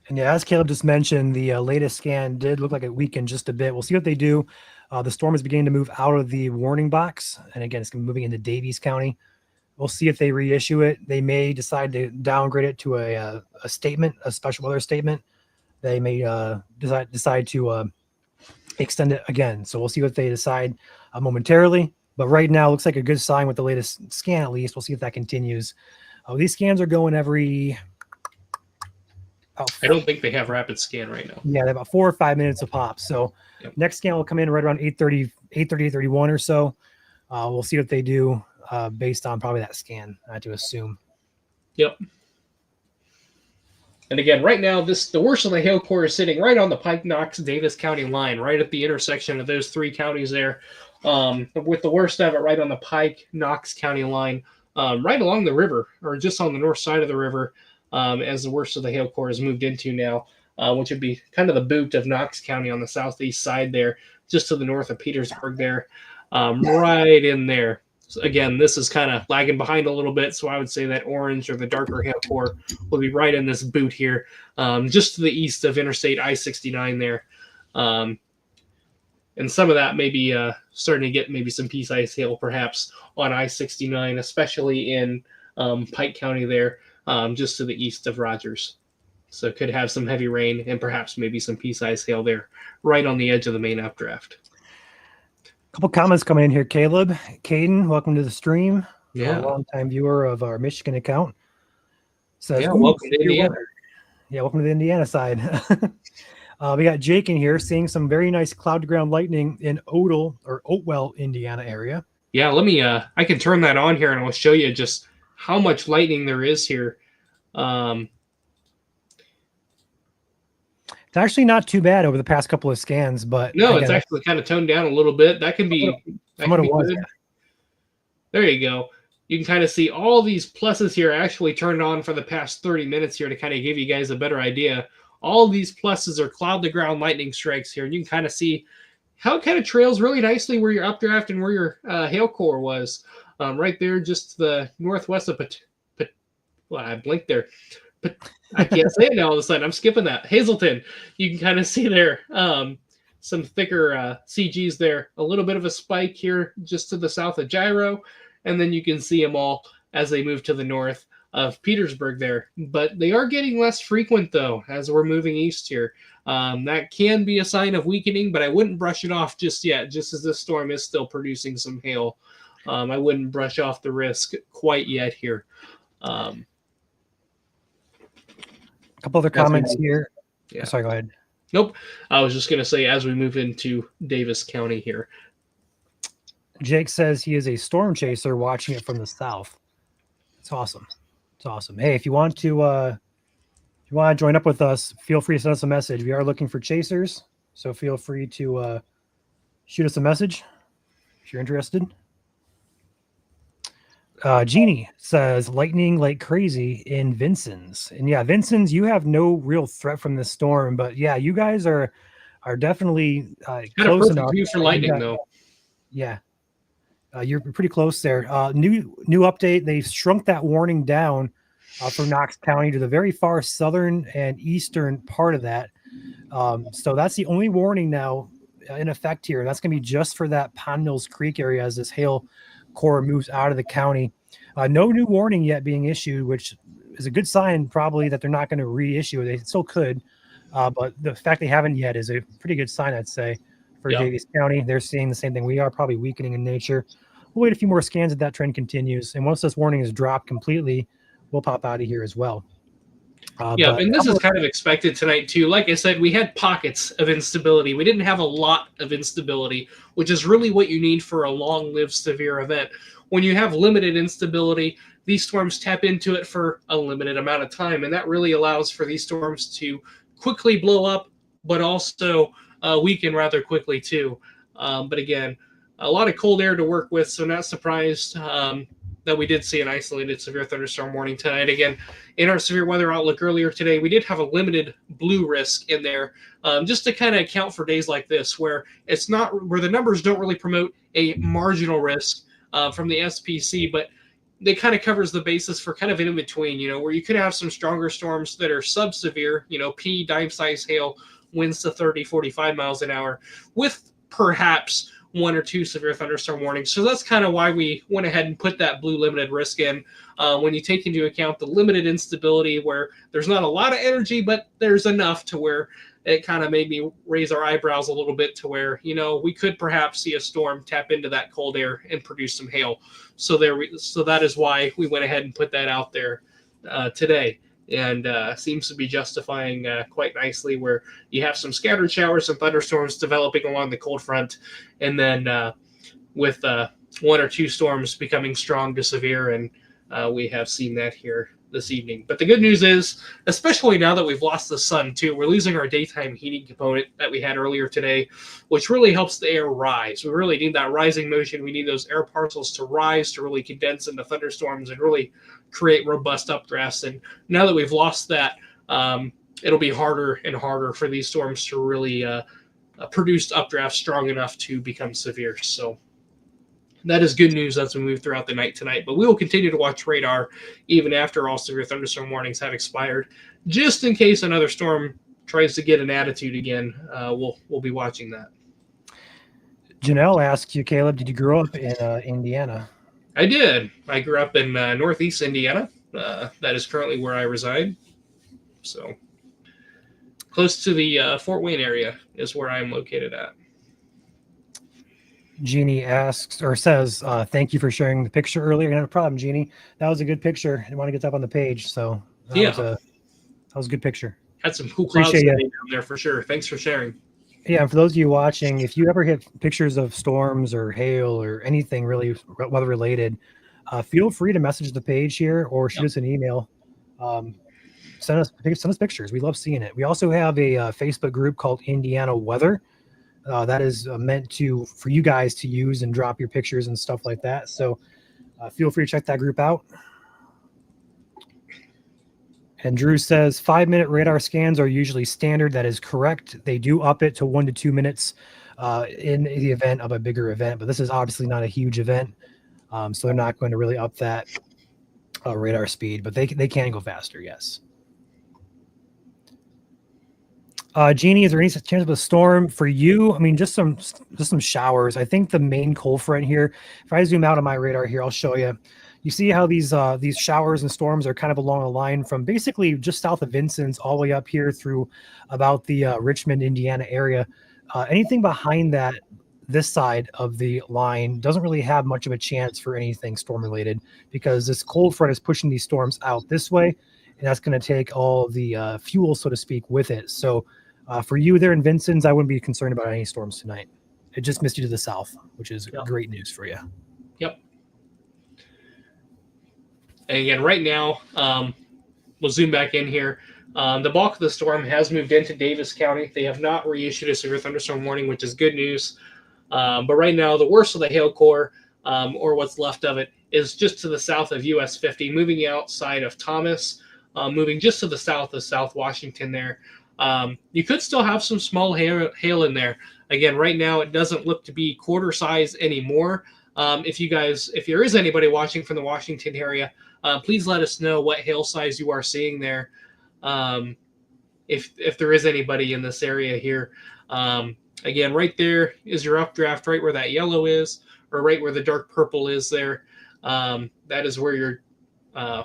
And yeah, as Caleb just mentioned, the latest scan did look like it weakened just a bit. We'll see what they do. The storm is beginning to move out of the warning box. And again, it's moving into Davies County. We'll see if they reissue it. They may decide to downgrade it to a statement, a special weather statement. They may decide to extend it again. So we'll see what they decide momentarily. But right now, it looks like a good sign with the latest scan, at least. We'll see if that continues. These scans are going every... I don't think they have rapid scan right now. Yeah, they have about 4 or 5 minutes a pop. So next scan will come in right around 8:30, 8:31 or so. We'll see what they do based on probably that scan, I have to assume. Yep. And again, right now, the worst of the hail core is sitting right on the Pike, Knox, Davis County line, right at the intersection of those 3 counties there, with the worst of it right on the Pike, Knox County line, right along the river, or just on the north side of the river. As the worst of the hail core has moved into now, which would be kind of the boot of Knox County on the southeast side there, just to the north of Petersburg there, right in there. So again, this is kind of lagging behind a little bit, so I would say that orange or the darker hail core will be right in this boot here, just to the east of Interstate I-69 there. And some of that may be starting to get maybe some peace ice hail perhaps on I-69, especially in Pike County there. Just to the east of Rogers. So it could have some heavy rain and perhaps maybe some peace ice hail there, right on the edge of the main updraft. A couple comments coming in here. Caleb, Caden, welcome to the stream. Yeah. A longtime viewer of our Michigan account. Says, welcome to Indiana. Yeah, welcome to the Indiana side. We got Jake in here seeing some very nice cloud to ground lightning in Oatwell, Indiana area. Yeah, let me, I can turn that on here and I'll show you just how much lightning there is here. It's actually not too bad over the past couple of scans, but no, it's actually kind of toned down a little bit. That can be, good. There you go. You can kind of see all these pluses here. I actually turned on for the past 30 minutes here to kind of give you guys a better idea. All these pluses are cloud to ground lightning strikes here, and you can kind of see how it kind of trails really nicely where your updraft and where your hail core was. Right there, just to the northwest of well, I blinked there. But I can't say it now all of a sudden. I'm skipping that. Hazleton. You can kind of see there some thicker CGs there. A little bit of a spike here just to the south of Gyro. And then you can see them all as they move to the north of Petersburg there. But they are getting less frequent, though, as we're moving east here. That can be a sign of weakening, but I wouldn't brush it off just yet, just as this storm is still producing some hail. I wouldn't brush off the risk quite yet here. A couple other comments here. Yeah. Sorry, go ahead. Nope. I was just going to say as we move into Davis County here. Jake says he is a storm chaser watching it from the south. It's awesome. It's awesome. Hey, if you want to join up with us, feel free to send us a message. We are looking for chasers, so feel free to shoot us a message if you're interested. Jeannie says lightning like crazy in Vincennes. And yeah, Vincennes, you have no real threat from this storm, but yeah, you guys are definitely close enough. View for lightning though. Yeah. You're pretty close there. New update. They've shrunk that warning down from Knox County to the very far southern and eastern part of that. So that's the only warning now in effect here. That's going to be just for that Pond Mills Creek area as this hail core moves out of the county. No new warning yet being issued, which is a good sign, probably, that they're not going to reissue it. They still could, but the fact they haven't yet is a pretty good sign, I'd say, for Yeah. Daviess County. They're seeing the same thing we are, probably weakening in nature. We'll wait a few more scans if that trend continues, and once this warning is dropped completely, we'll pop out of here as well. Yeah, But and this is kind of expected tonight too. Like I said, we had pockets of instability. We didn't have a lot of instability, which is really what you need for a long-lived severe event. When you have limited instability, these storms tap into it for a limited amount of time, and that really allows for these storms to quickly blow up, but also weaken rather quickly too. But again, a lot of cold air to work with, so not surprised that we did see an isolated severe thunderstorm warning tonight. Again, in our severe weather outlook earlier today, we did have a limited blue risk in there, just to kind of account for days like this, where it's not where the numbers don't really promote a marginal risk from the SPC, but they kind of covers the basis for kind of an in between, where you could have some stronger storms that are sub-severe, P dime size hail, winds to 30, 45 miles an hour, with perhaps one or two severe thunderstorm warnings. So that's kind of why we went ahead and put that blue limited risk in. When you take into account the limited instability, where there's not a lot of energy, but there's enough to where it kind of made me raise our eyebrows a little bit, to where, we could perhaps see a storm tap into that cold air and produce some hail. So that is why we went ahead and put that out there today. And seems to be justifying quite nicely, where you have some scattered showers and thunderstorms developing along the cold front, and then with one or two storms becoming strong to severe, and we have seen that here this evening. But the good news is, especially now that we've lost the sun too, we're losing our daytime heating component that we had earlier today, which really helps the air rise. We really need that rising motion. We need those air parcels to rise to really condense into thunderstorms and really create robust updrafts. And now that we've lost that, it'll be harder and harder for these storms to really produce updrafts strong enough to become severe. So that is good news as we move throughout the night tonight. But we will continue to watch radar even after all severe thunderstorm warnings have expired, just in case another storm tries to get an attitude again. We'll be watching that. Janelle asks you, Caleb, did you grow up in Indiana? I did. I grew up in Northeast Indiana. That is currently where I reside. So close to the Fort Wayne area is where I'm located at. Jeannie asks or says, thank you for sharing the picture earlier. Not a problem, Jeannie. That was a good picture. I didn't want to get that up on the page. So that was a good picture. Had some cool clouds down there for sure. Thanks for sharing. Yeah, and for those of you watching, if you ever get pictures of storms or hail or anything really weather related, feel free to message the page here or shoot us an email. Send us pictures. We love seeing it. We also have a Facebook group called Indiana Weather. That is meant for you guys to use and drop your pictures and stuff like that. So feel free to check that group out. And Drew says 5-minute radar scans are usually standard. That is correct. They do up it to 1 to 2 minutes in the event of a bigger event, but this is obviously not a huge event. So they're not going to really up that radar speed, but they can go faster. Yes. Jeannie, is there any chance of a storm for you? I mean, just some showers. I think the main cold front here, if I zoom out on my radar here, I'll show you. You see how these showers and storms are kind of along the line from basically just south of Vincennes all the way up here through about the Richmond, Indiana area. Anything behind this side of the line doesn't really have much of a chance for anything storm related, because this cold front is pushing these storms out this way, and that's going to take all the fuel, so to speak, with it. So for you there in Vincennes, I wouldn't be concerned about any storms tonight. It just missed you to the south, which is great news for you. Yep. And again, right now, we'll zoom back in here. The bulk of the storm has moved into Daviess County. They have not reissued a severe thunderstorm warning, which is good news. But right now, the worst of the hail core, or what's left of it, is just to the south of US 50, moving outside of Thomas, moving just to the south of South Washington there. You could still have some small hail in there. Again, right now, it doesn't look to be quarter size anymore. If there is anybody watching from the Washington area, please let us know what hail size you are seeing there. If there is anybody in this area here. Again, right there is your updraft, right where that yellow is, or right where the dark purple is there. That is where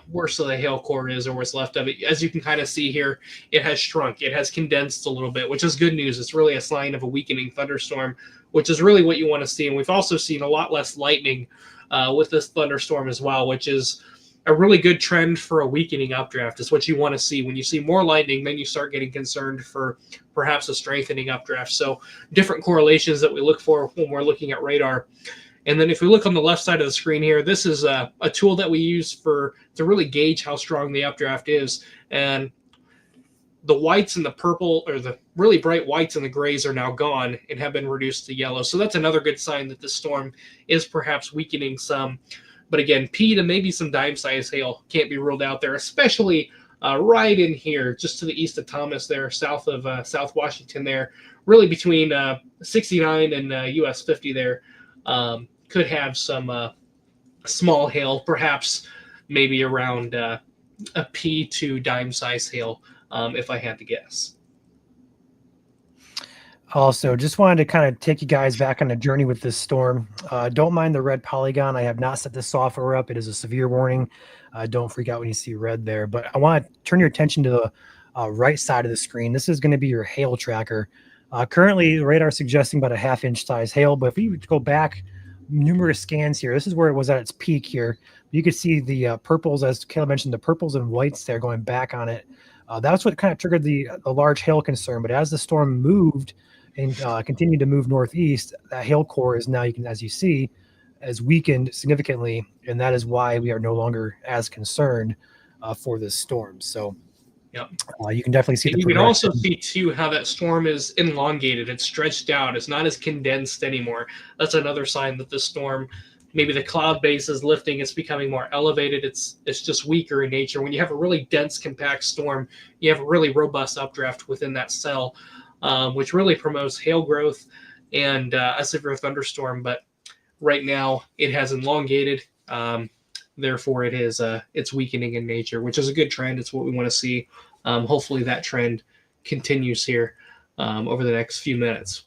worse of the hail core is, or what's left of it. As you can kind of see here, it has shrunk. It has condensed a little bit, which is good news. It's really a sign of a weakening thunderstorm, which is really what you want to see. And we've also seen a lot less lightning with this thunderstorm as well, which is a really good trend for a weakening updraft. Is what you want to see. When you see more lightning, then you start getting concerned for perhaps a strengthening updraft. So different correlations that we look for when we're looking at radar. And then if we look on the left side of the screen here, this is a tool that we use to really gauge how strong the updraft is. And the whites and the purple, or the really bright whites and the grays, are now gone and have been reduced to yellow. So that's another good sign that this storm is perhaps weakening some. But again, P to maybe some dime-sized hail can't be ruled out there, especially right in here, just to the east of Thomas there, south of South Washington there, really between 69 and US 50 there. Could have some small hail, perhaps maybe around a P to dime size hail, if I had to guess. Also, just wanted to kind of take you guys back on a journey with this storm. Don't mind the red polygon. I have not set this software up. It is a severe warning. Don't freak out when you see red there. But I want to turn your attention to the right side of the screen. This is going to be your hail tracker. Currently, the radar is suggesting about a half-inch size hail. But if you go back numerous scans here, this is where it was at its peak here. You could see the purples, as Caleb mentioned, the purples and whites there going back on it. That's what kind of triggered the large hail concern. But as the storm moved and continued to move northeast, that hail core is now, as you see, has weakened significantly, and that is why we are no longer as concerned for this storm. So yep. You can definitely see. You can also see too how that storm is elongated. It's stretched out. It's not as condensed anymore. That's another sign that the storm, maybe the cloud base is lifting. It's becoming more elevated. It's just weaker in nature. When you have a really dense, compact storm, you have a really robust updraft within that cell, which really promotes hail growth and a severe thunderstorm. But right now, it has elongated. Therefore, it's weakening in nature, which is a good trend. It's what we want to see. Hopefully, that trend continues here over the next few minutes.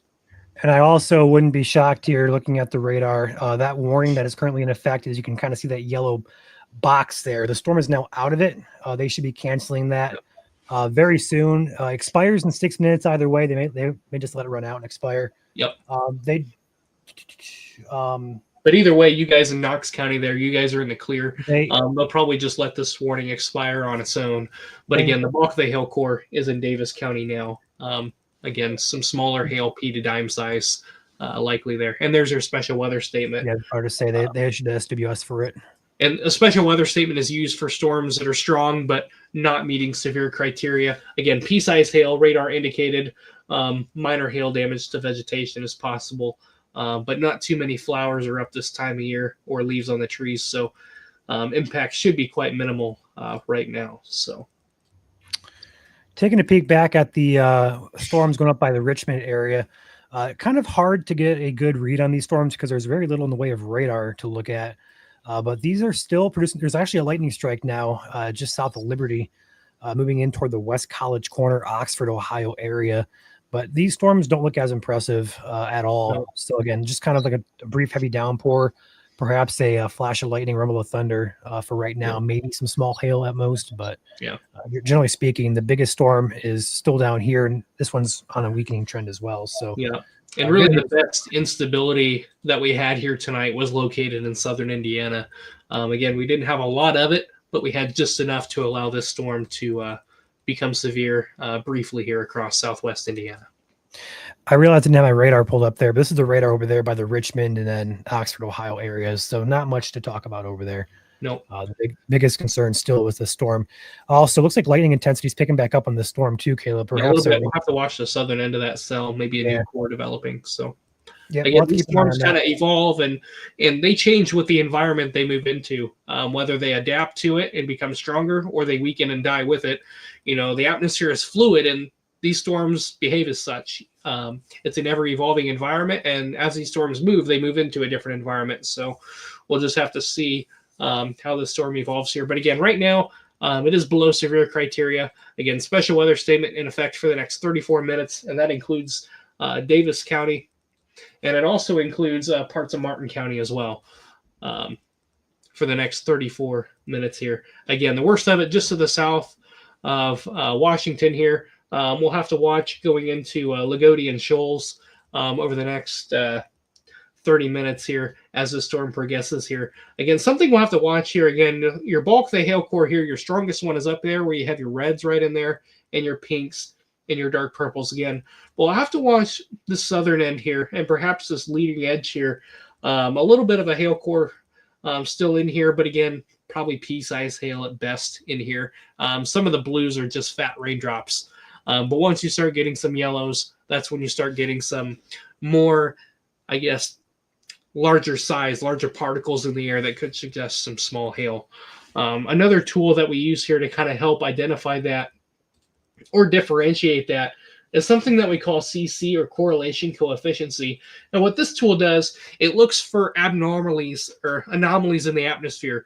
And I also wouldn't be shocked here looking at the radar. That warning that is currently in effect is you can kind of see that yellow box there. The storm is now out of it. They should be canceling that very soon. Expires in 6 minutes either way. They may just let it run out and expire. Yep. But either way, you guys in Knox County there, you guys are in the clear. They'll probably just let this warning expire on its own. But again, the bulk of the hail core is in Davis County now. Again, some smaller hail, P to dime size, likely there. And there's your special weather statement. Yeah, it's hard to say. They issued the SWS for it. And a special weather statement is used for storms that are strong but not meeting severe criteria. Again, P-size hail, radar indicated. Minor hail damage to vegetation is possible. But not too many flowers are up this time of year or leaves on the trees. So impact should be quite minimal right now. So taking a peek back at the storms going up by the Richmond area, kind of hard to get a good read on these storms because there's very little in the way of radar to look at. But these are still producing. There's actually a lightning strike now just south of Liberty, moving in toward the West College Corner, Oxford, Ohio area. But these storms don't look as impressive at all. No. So again, just kind of like a brief heavy downpour, perhaps a flash of lightning, rumble of thunder for right now, maybe some small hail at most. But generally speaking, the biggest storm is still down here, and this one's on a weakening trend as well. So and really the best instability that we had here tonight was located in southern Indiana. Again, we didn't have a lot of it, but we had just enough to allow this storm to become severe briefly here across southwest Indiana. I realized I didn't have my radar pulled up there, but this is the radar over there by the Richmond and then Oxford, Ohio areas. So not much to talk about over there. No. The biggest concern still was the storm. Also, looks like lightning intensity is picking back up on the storm too, Caleb. Perhaps we'll have to watch the southern end of that cell, maybe a new core developing. So again, these storms kind of evolve and they change with the environment they move into, whether they adapt to it and become stronger or they weaken and die with it. You know, the atmosphere is fluid and these storms behave as such. It's an ever-evolving environment, and as these storms move, they move into a different environment. So we'll just have to see how the storm evolves here. But again, right now, it is below severe criteria. Again, special weather statement in effect for the next 34 minutes, and that includes Davis County, and it also includes parts of Martin County as well for the next 34 minutes here. Again, the worst of it just to the south of Washington here. We'll have to watch going into Lagodi and Shoals over the next 30 minutes here as the storm progresses here. Again, something we'll have to watch here. Again, your bulk, the hail core here, your strongest one is up there where you have your reds right in there and your pinks and your dark purples again. We'll have to watch the southern end here and perhaps this leading edge here. A little bit of a hail core still in here, but again, probably pea-sized hail at best in here. Some of the blues are just fat raindrops. But once you start getting some yellows, that's when you start getting some more, I guess, larger size, larger particles in the air that could suggest some small hail. Another tool that we use here to kind of help identify that or differentiate that is something that we call CC, or correlation coefficient. And what this tool does, it looks for abnormalities or anomalies in the atmosphere.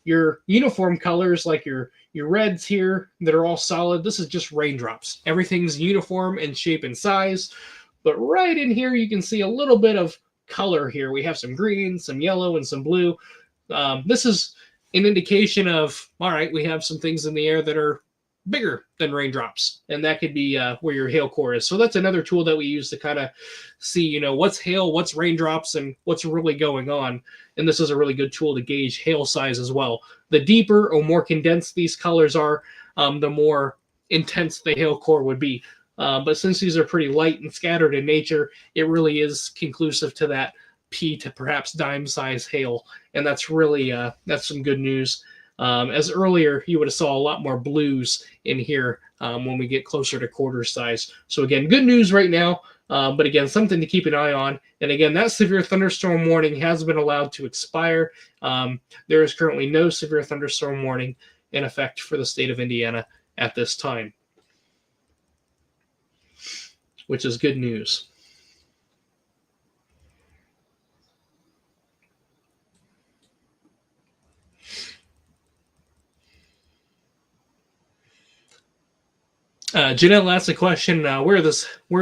Your uniform colors, like your reds here that are all solid, this is just raindrops. Everything's uniform in shape and size. But right in here, you can see a little bit of color here. We have some green, some yellow, and some blue. This is an indication of, all right, we have some things in the air that are bigger than raindrops, and that could be where your hail core is. So that's another tool that we use to kind of see, what's hail, what's raindrops, and what's really going on. And this is a really good tool to gauge hail size as well. The deeper or more condensed these colors are, the more intense the hail core would be. But since these are pretty light and scattered in nature, it really is conclusive to that pea to perhaps dime size hail. And that's really, that's some good news. As earlier, you would have saw a lot more blues in here when we get closer to quarter size. So again, good news right now, but again, something to keep an eye on. And again, that severe thunderstorm warning has been allowed to expire. There is currently no severe thunderstorm warning in effect for the state of Indiana at this time, which is good news. Janelle asked a question, where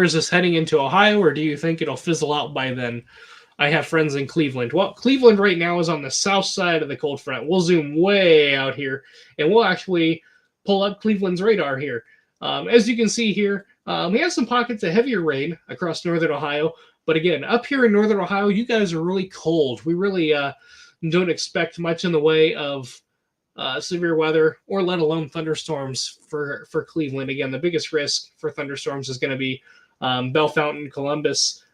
is this heading into Ohio, or do you think it'll fizzle out by then? I have friends in Cleveland. Well, Cleveland right now is on the south side of the cold front. We'll zoom way out here, and we'll actually pull up Cleveland's radar here. As you can see here, we have some pockets of heavier rain across northern Ohio. But again, up here in northern Ohio, you guys are really cold. We really don't expect much in the way of severe weather, or let alone thunderstorms for Cleveland. Again, the biggest risk for thunderstorms is going to be Bellefontaine, Columbus,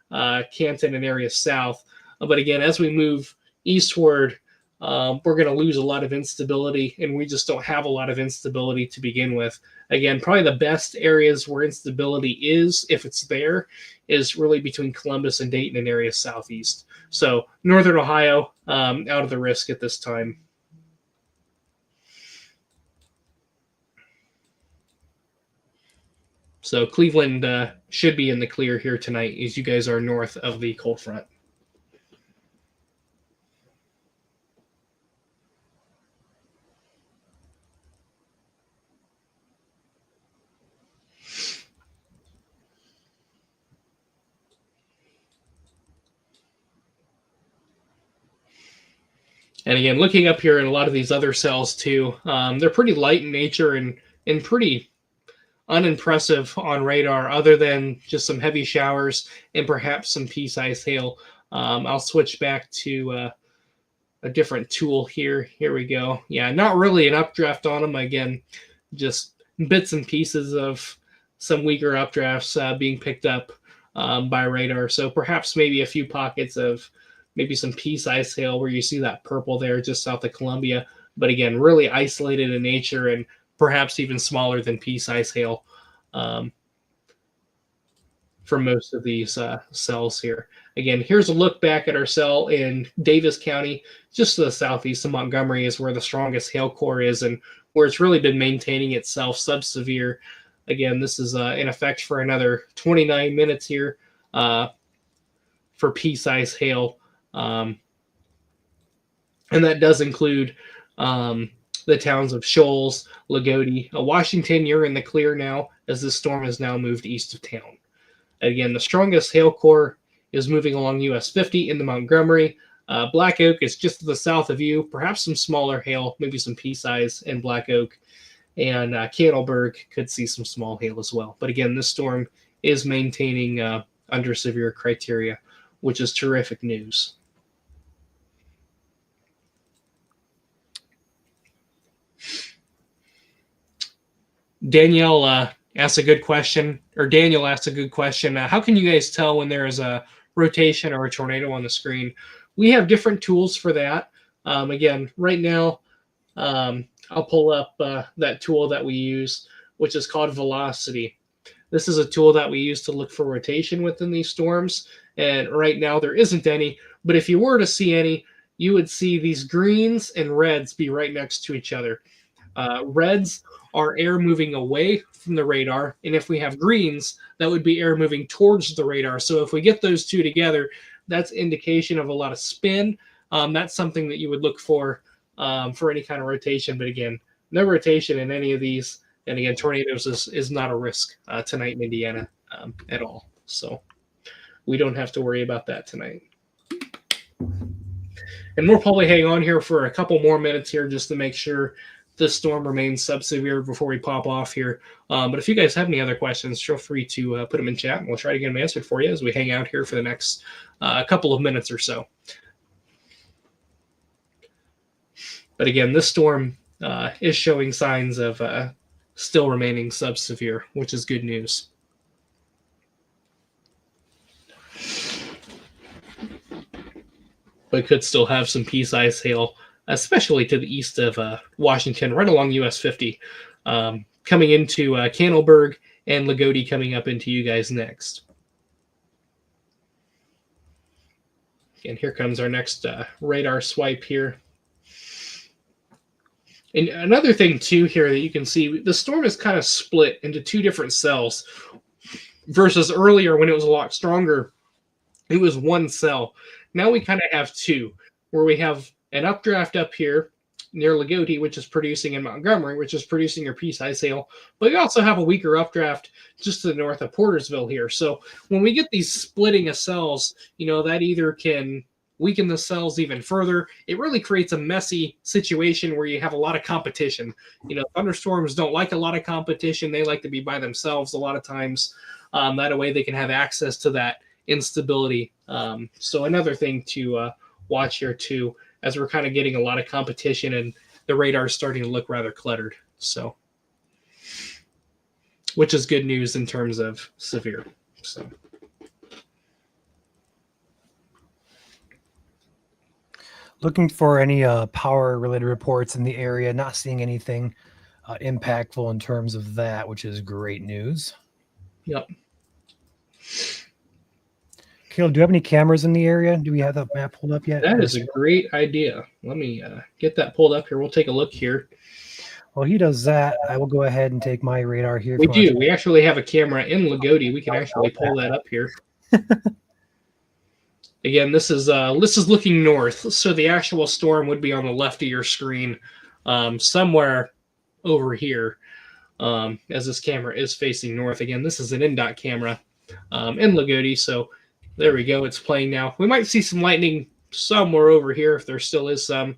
Canton, and areas south. But again, as we move eastward, we're going to lose a lot of instability, and we just don't have a lot of instability to begin with. Again, probably the best areas where instability is, if it's there, is really between Columbus and Dayton and areas southeast. So northern Ohio, out of the risk at this time. So Cleveland should be in the clear here tonight, as you guys are north of the cold front. And again, looking up here at a lot of these other cells too, they're pretty light in nature and pretty unimpressive on radar, other than just some heavy showers and perhaps some pea-sized hail. I'll switch back to a different tool here. Here we go. Yeah, not really an updraft on them. Again, just bits and pieces of some weaker updrafts being picked up by radar. So perhaps maybe a few pockets of maybe some pea-sized hail where you see that purple there just south of Columbia. But again, really isolated in nature and perhaps even smaller than pea-sized hail for most of these cells here. Again, here's a look back at our cell in Davis County, just to the southeast of Montgomery is where the strongest hail core is and where it's really been maintaining itself sub-severe. Again, this is in effect for another 29 minutes here for pea-sized hail. And that does include the towns of Shoals, Lagodi, Washington. You're in the clear now as this storm has now moved east of town. Again, the strongest hail core is moving along US 50 into Montgomery. Black Oak is just to the south of you, perhaps some smaller hail, maybe some pea size in Black Oak. And Candleberg could see some small hail as well. But again, this storm is maintaining under severe criteria, which is terrific news. Danielle asked a good question, or Daniel asked a good question. How can you guys tell when there is a rotation or a tornado on the screen? We have different tools for that. Again, right now, I'll pull up that tool that we use, which is called Velocity. This is a tool that we use to look for rotation within these storms. And right now there isn't any, but if you were to see any, you would see these greens and reds be right next to each other. Reds are air moving away from the radar, and if we have greens, that would be air moving towards the radar. So if we get those two together, that's indication of a lot of spin. That's something that you would look for any kind of rotation. But again, no rotation in any of these. And again, tornadoes is not a risk tonight in Indiana at all. So we don't have to worry about that tonight. And we'll probably hang on here for a couple more minutes here just to make sure this storm remains subsevere before we pop off here. But if you guys have any other questions, feel free to put them in chat, and we'll try to get them answered for you as we hang out here for the next couple of minutes or so. But again, this storm is showing signs of still remaining subsevere, which is good news. But could still have some pea-sized hail, especially to the east of Washington, right along US 50, coming into Candleberg, and Lagodi coming up into you guys next. And here comes our next radar swipe here. And another thing, too, here that you can see, the storm is kind of split into two different cells versus earlier when it was a lot stronger. It was one cell. Now we kind of have two, where we have an updraft up here near Lagodi, which is producing in Montgomery, which is producing your pea-sized hail. But we also have a weaker updraft just to the north of Portersville here. So when we get these splitting of cells, that either can weaken the cells even further. It really creates a messy situation where you have a lot of competition. Thunderstorms don't like a lot of competition. They like to be by themselves a lot of times. That way they can have access to that instability. So another thing to watch here too, as we're kind of getting a lot of competition and the radar is starting to look rather cluttered. So, which is good news in terms of severe. So. Looking for any power-related reports in the area, not seeing anything impactful in terms of that, which is great news. Yep. Caleb, do you have any cameras in the area? Do we have the map pulled up yet? That is a great idea. Let me get that pulled up here. We'll take a look here. While he does that, I will go ahead and take my radar here. We do. We actually have a camera in Lagodi. We can actually pull that up here. Again, this is looking north, so the actual storm would be on the left of your screen, somewhere over here, as this camera is facing north. Again, this is an INDOT camera in Lagodi, so there we go. It's playing now. We might see some lightning somewhere over here if there still is some,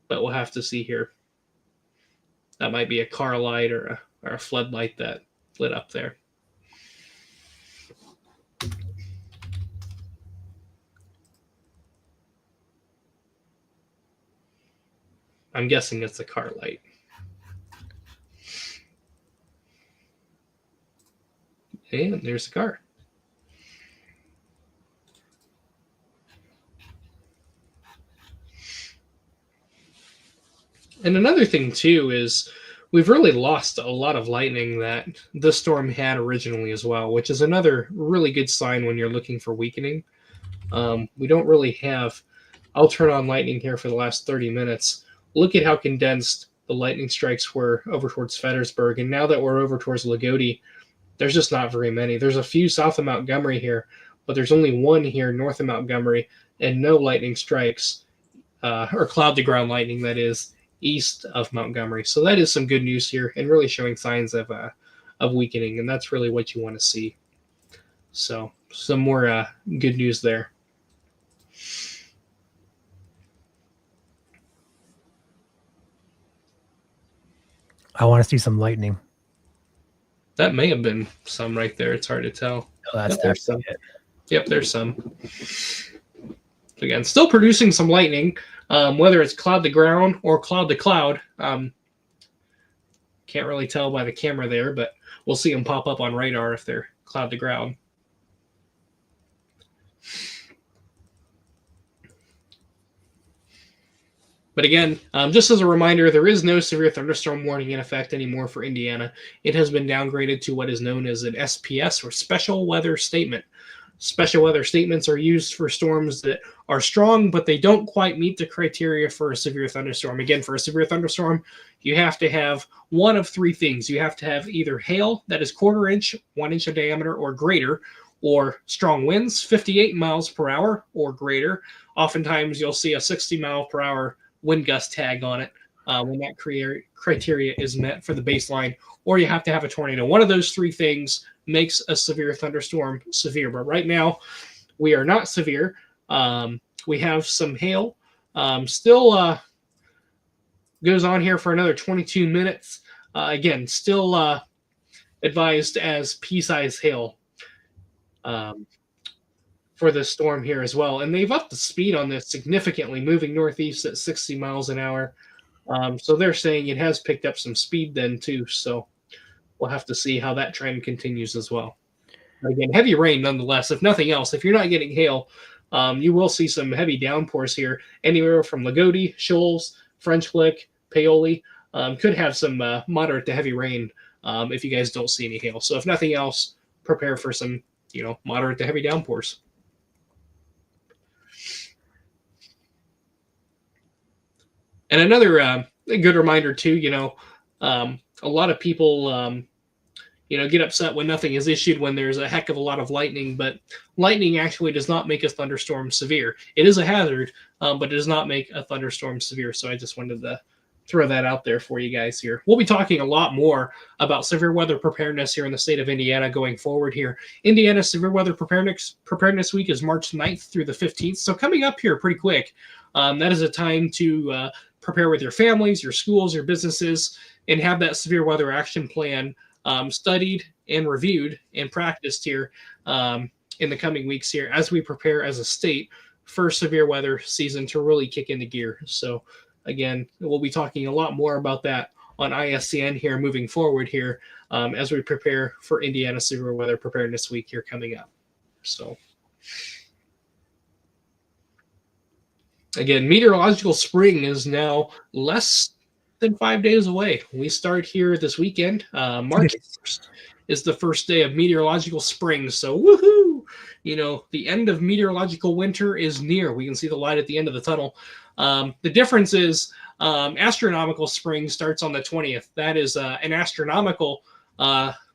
but we'll have to see here. That might be a car light or a floodlight that lit up there. I'm guessing it's a car light. And there's the car. And another thing, too, is we've really lost a lot of lightning that this storm had originally as well, which is another really good sign when you're looking for weakening. We don't really have... I'll turn on lightning here for the last 30 minutes. Look at how condensed the lightning strikes were over towards Fredericksburg. And now that we're over towards Lagodi, there's just not very many. There's a few south of Montgomery here, but there's only one here north of Montgomery, and no lightning strikes, or cloud-to-ground lightning, that is, east of Montgomery. So that is some good news here, and really showing signs of weakening, and that's really what you want to see. So some more good news there. I want to see some lightning. That may have been some right there. It's hard to tell. Oh, that's Yep, there's some. definitely it. Yep, there's some. Again, still producing some lightning, whether it's cloud to ground or cloud to cloud. Can't really tell by the camera there, but we'll see them pop up on radar if they're cloud to ground. But again, just as a reminder, there is no severe thunderstorm warning in effect anymore for Indiana. It has been downgraded to what is known as an SPS, or special weather statement. Special weather statements are used for storms that are strong, but they don't quite meet the criteria for a severe thunderstorm. Again, for a severe thunderstorm, you have to have one of three things. You have to have either hail that is 1/4 inch, 1 inch in diameter or greater, or strong winds, 58 miles per hour or greater. Oftentimes, you'll see a 60 mile per hour wind gust tag on it when that criteria is met for the baseline, or you have to have a tornado. One of those three things makes a severe thunderstorm severe. But right now, we are not severe. We have some hail. Still goes on here for another 22 minutes. Again, still advised as pea-sized hail for this storm here as well. And they've upped the speed on this significantly, moving northeast at 60 miles an hour. So they're saying it has picked up some speed then too. So we'll have to see how that trend continues as well. Again, heavy rain nonetheless. If nothing else, if you're not getting hail, you will see some heavy downpours here, anywhere from Lagodi, Shoals, French Lick, Paoli. Could have some moderate to heavy rain if you guys don't see any hail. So if nothing else, prepare for some, moderate to heavy downpours. And another good reminder too, a lot of people, get upset when nothing is issued when there's a heck of a lot of lightning, but lightning actually does not make a thunderstorm severe. It is a hazard, but it does not make a thunderstorm severe. So I just wanted to throw that out there for you guys here. We'll be talking a lot more about severe weather preparedness here in the state of Indiana going forward here. Indiana Severe Weather Preparedness Week is March 9th through the 15th. So coming up here pretty quick. That is a time to prepare with your families, your schools, your businesses, and have that severe weather action plan studied and reviewed and practiced here in the coming weeks here as we prepare as a state for severe weather season to really kick into gear. So again, we'll be talking a lot more about that on ISCN here moving forward here as we prepare for Indiana Severe Weather Preparedness Week here coming up. So again, meteorological spring is now less than 5 days away. We start here this weekend. March 1st is the first day of meteorological spring. So woohoo! The end of meteorological winter is near. We can see the light at the end of the tunnel. The difference is astronomical spring starts on the 20th. That is an astronomical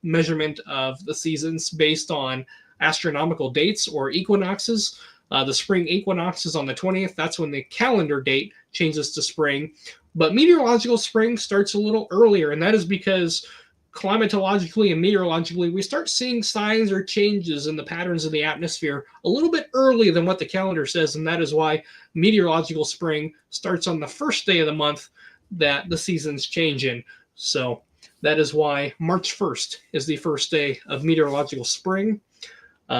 measurement of the seasons based on astronomical dates or equinoxes. The spring equinox is on the 20th. That's when the calendar date changes to spring. But meteorological spring starts a little earlier, and that is because climatologically and meteorologically, we start seeing signs or changes in the patterns of the atmosphere a little bit earlier than what the calendar says, and that is why meteorological spring starts on the first day of the month that the seasons change in. So that is why March 1st is the first day of meteorological spring,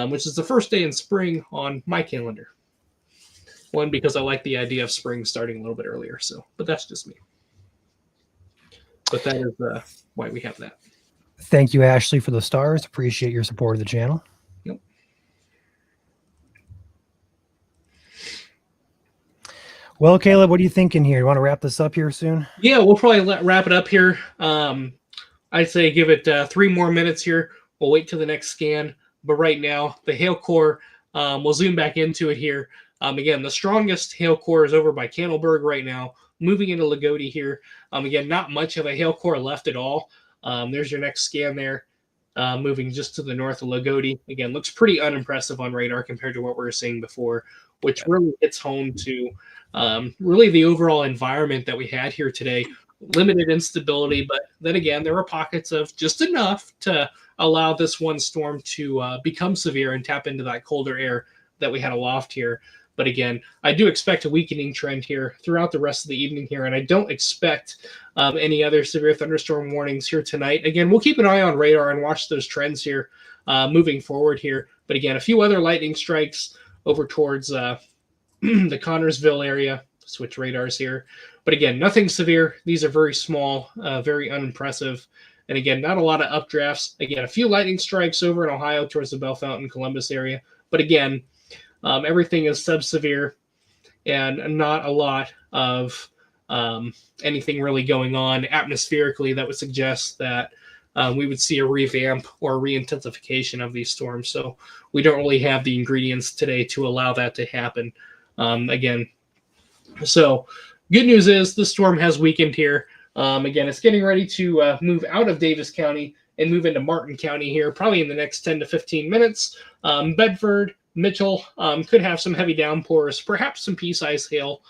which is the first day in spring on my calendar. One, because I like the idea of spring starting a little bit earlier, but that's just me. But that is why we have that. Thank you, Ashley, for the stars. Appreciate your support of the channel. Yep. Well, Caleb, what are you thinking here? You want to wrap this up here soon? Yeah, we'll probably wrap it up here. I'd say give it 3 more minutes here. We'll wait till the next scan. But right now, the hail core, we'll zoom back into it here. Again, the strongest hail core is over by Candleberg right now, moving into Lagodi here. Again, not much of a hail core left at all. There's your next scan there, moving just to the north of Lagodi. Again, looks pretty unimpressive on radar compared to what we were seeing before, which really hits home to really the overall environment that we had here today. Limited instability, but then again, there were pockets of just enough to allow this one storm to become severe and tap into that colder air that we had aloft here. But again, I do expect a weakening trend here throughout the rest of the evening here, and I don't expect any other severe thunderstorm warnings here tonight. Again, we'll keep an eye on radar and watch those trends here moving forward here. But again, a few other lightning strikes over towards the Connorsville area. Switch radars here. But again, nothing severe. These are very small, very unimpressive. And again, not a lot of updrafts. Again, a few lightning strikes over in Ohio towards the Bellefontaine, Columbus area. But again, everything is sub-severe and not a lot of anything really going on atmospherically that would suggest that we would see a revamp or a re-intensification of these storms. So we don't really have the ingredients today to allow that to happen. Again, so good news is the storm has weakened here. Again, it's getting ready to move out of Davis County and move into Martin County here, probably in the next 10 to 15 minutes. Bedford, Mitchell could have some heavy downpours, perhaps some pea-sized hail.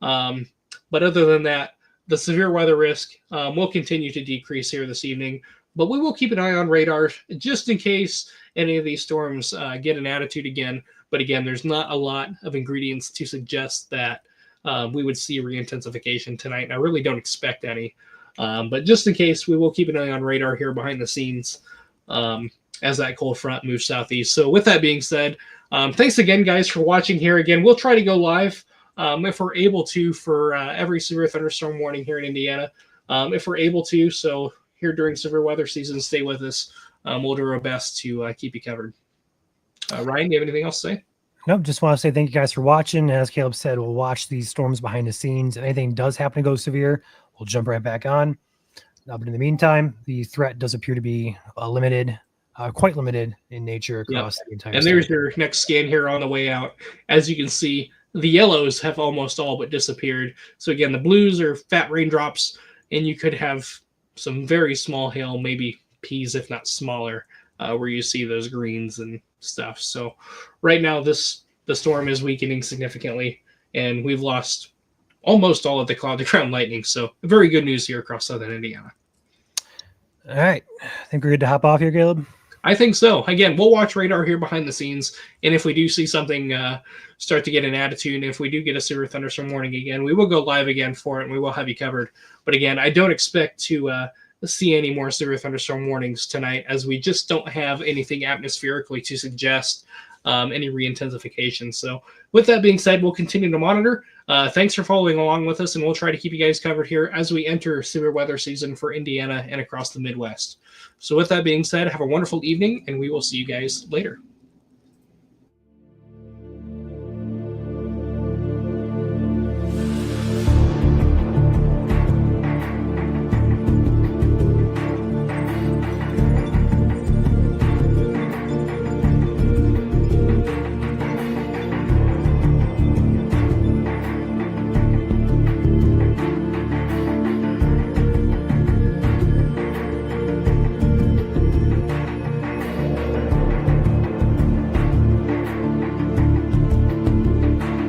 But other than that, the severe weather risk will continue to decrease here this evening. But we will keep an eye on radar just in case any of these storms get an attitude again. But again, there's not a lot of ingredients to suggest that we would see re-intensification tonight. And I really don't expect any. But just in case, we will keep an eye on radar here behind the scenes as that cold front moves southeast. So with that being said, thanks again, guys, for watching here. Again, we'll try to go live if we're able to for every severe thunderstorm warning here in Indiana. If we're able to, so here during severe weather season, stay with us. We'll do our best to keep you covered. Ryan, do you have anything else to say? Nope, just want to say thank you guys for watching. As Caleb said, we'll watch these storms behind the scenes. If anything does happen to go severe, we'll jump right back on. But in the meantime, the threat does appear to be limited, quite limited in nature across the entire And state. there's your next scan here on the way out. As you can see, the yellows have almost all but disappeared. So again, the blues are fat raindrops, and you could have some very small hail, maybe peas, if not smaller, where you see those greens and stuff. So right now, the storm is weakening significantly, and we've lost almost all of the cloud-to-ground lightning. So very good news here across southern Indiana. All right. I think we're good to hop off here, Caleb. I think so. Again, we'll watch radar here behind the scenes, and if we do see something start to get an attitude, and if we do get a severe thunderstorm warning again, we will go live again for it, and we will have you covered. But again, I don't expect to see any more severe thunderstorm warnings tonight, as we just don't have anything atmospherically to suggest any re-intensification. So with that being said, we'll continue to monitor. Thanks for following along with us, and we'll try to keep you guys covered here as we enter severe weather season for Indiana and across the Midwest. So with that being said, have a wonderful evening, and we will see you guys later.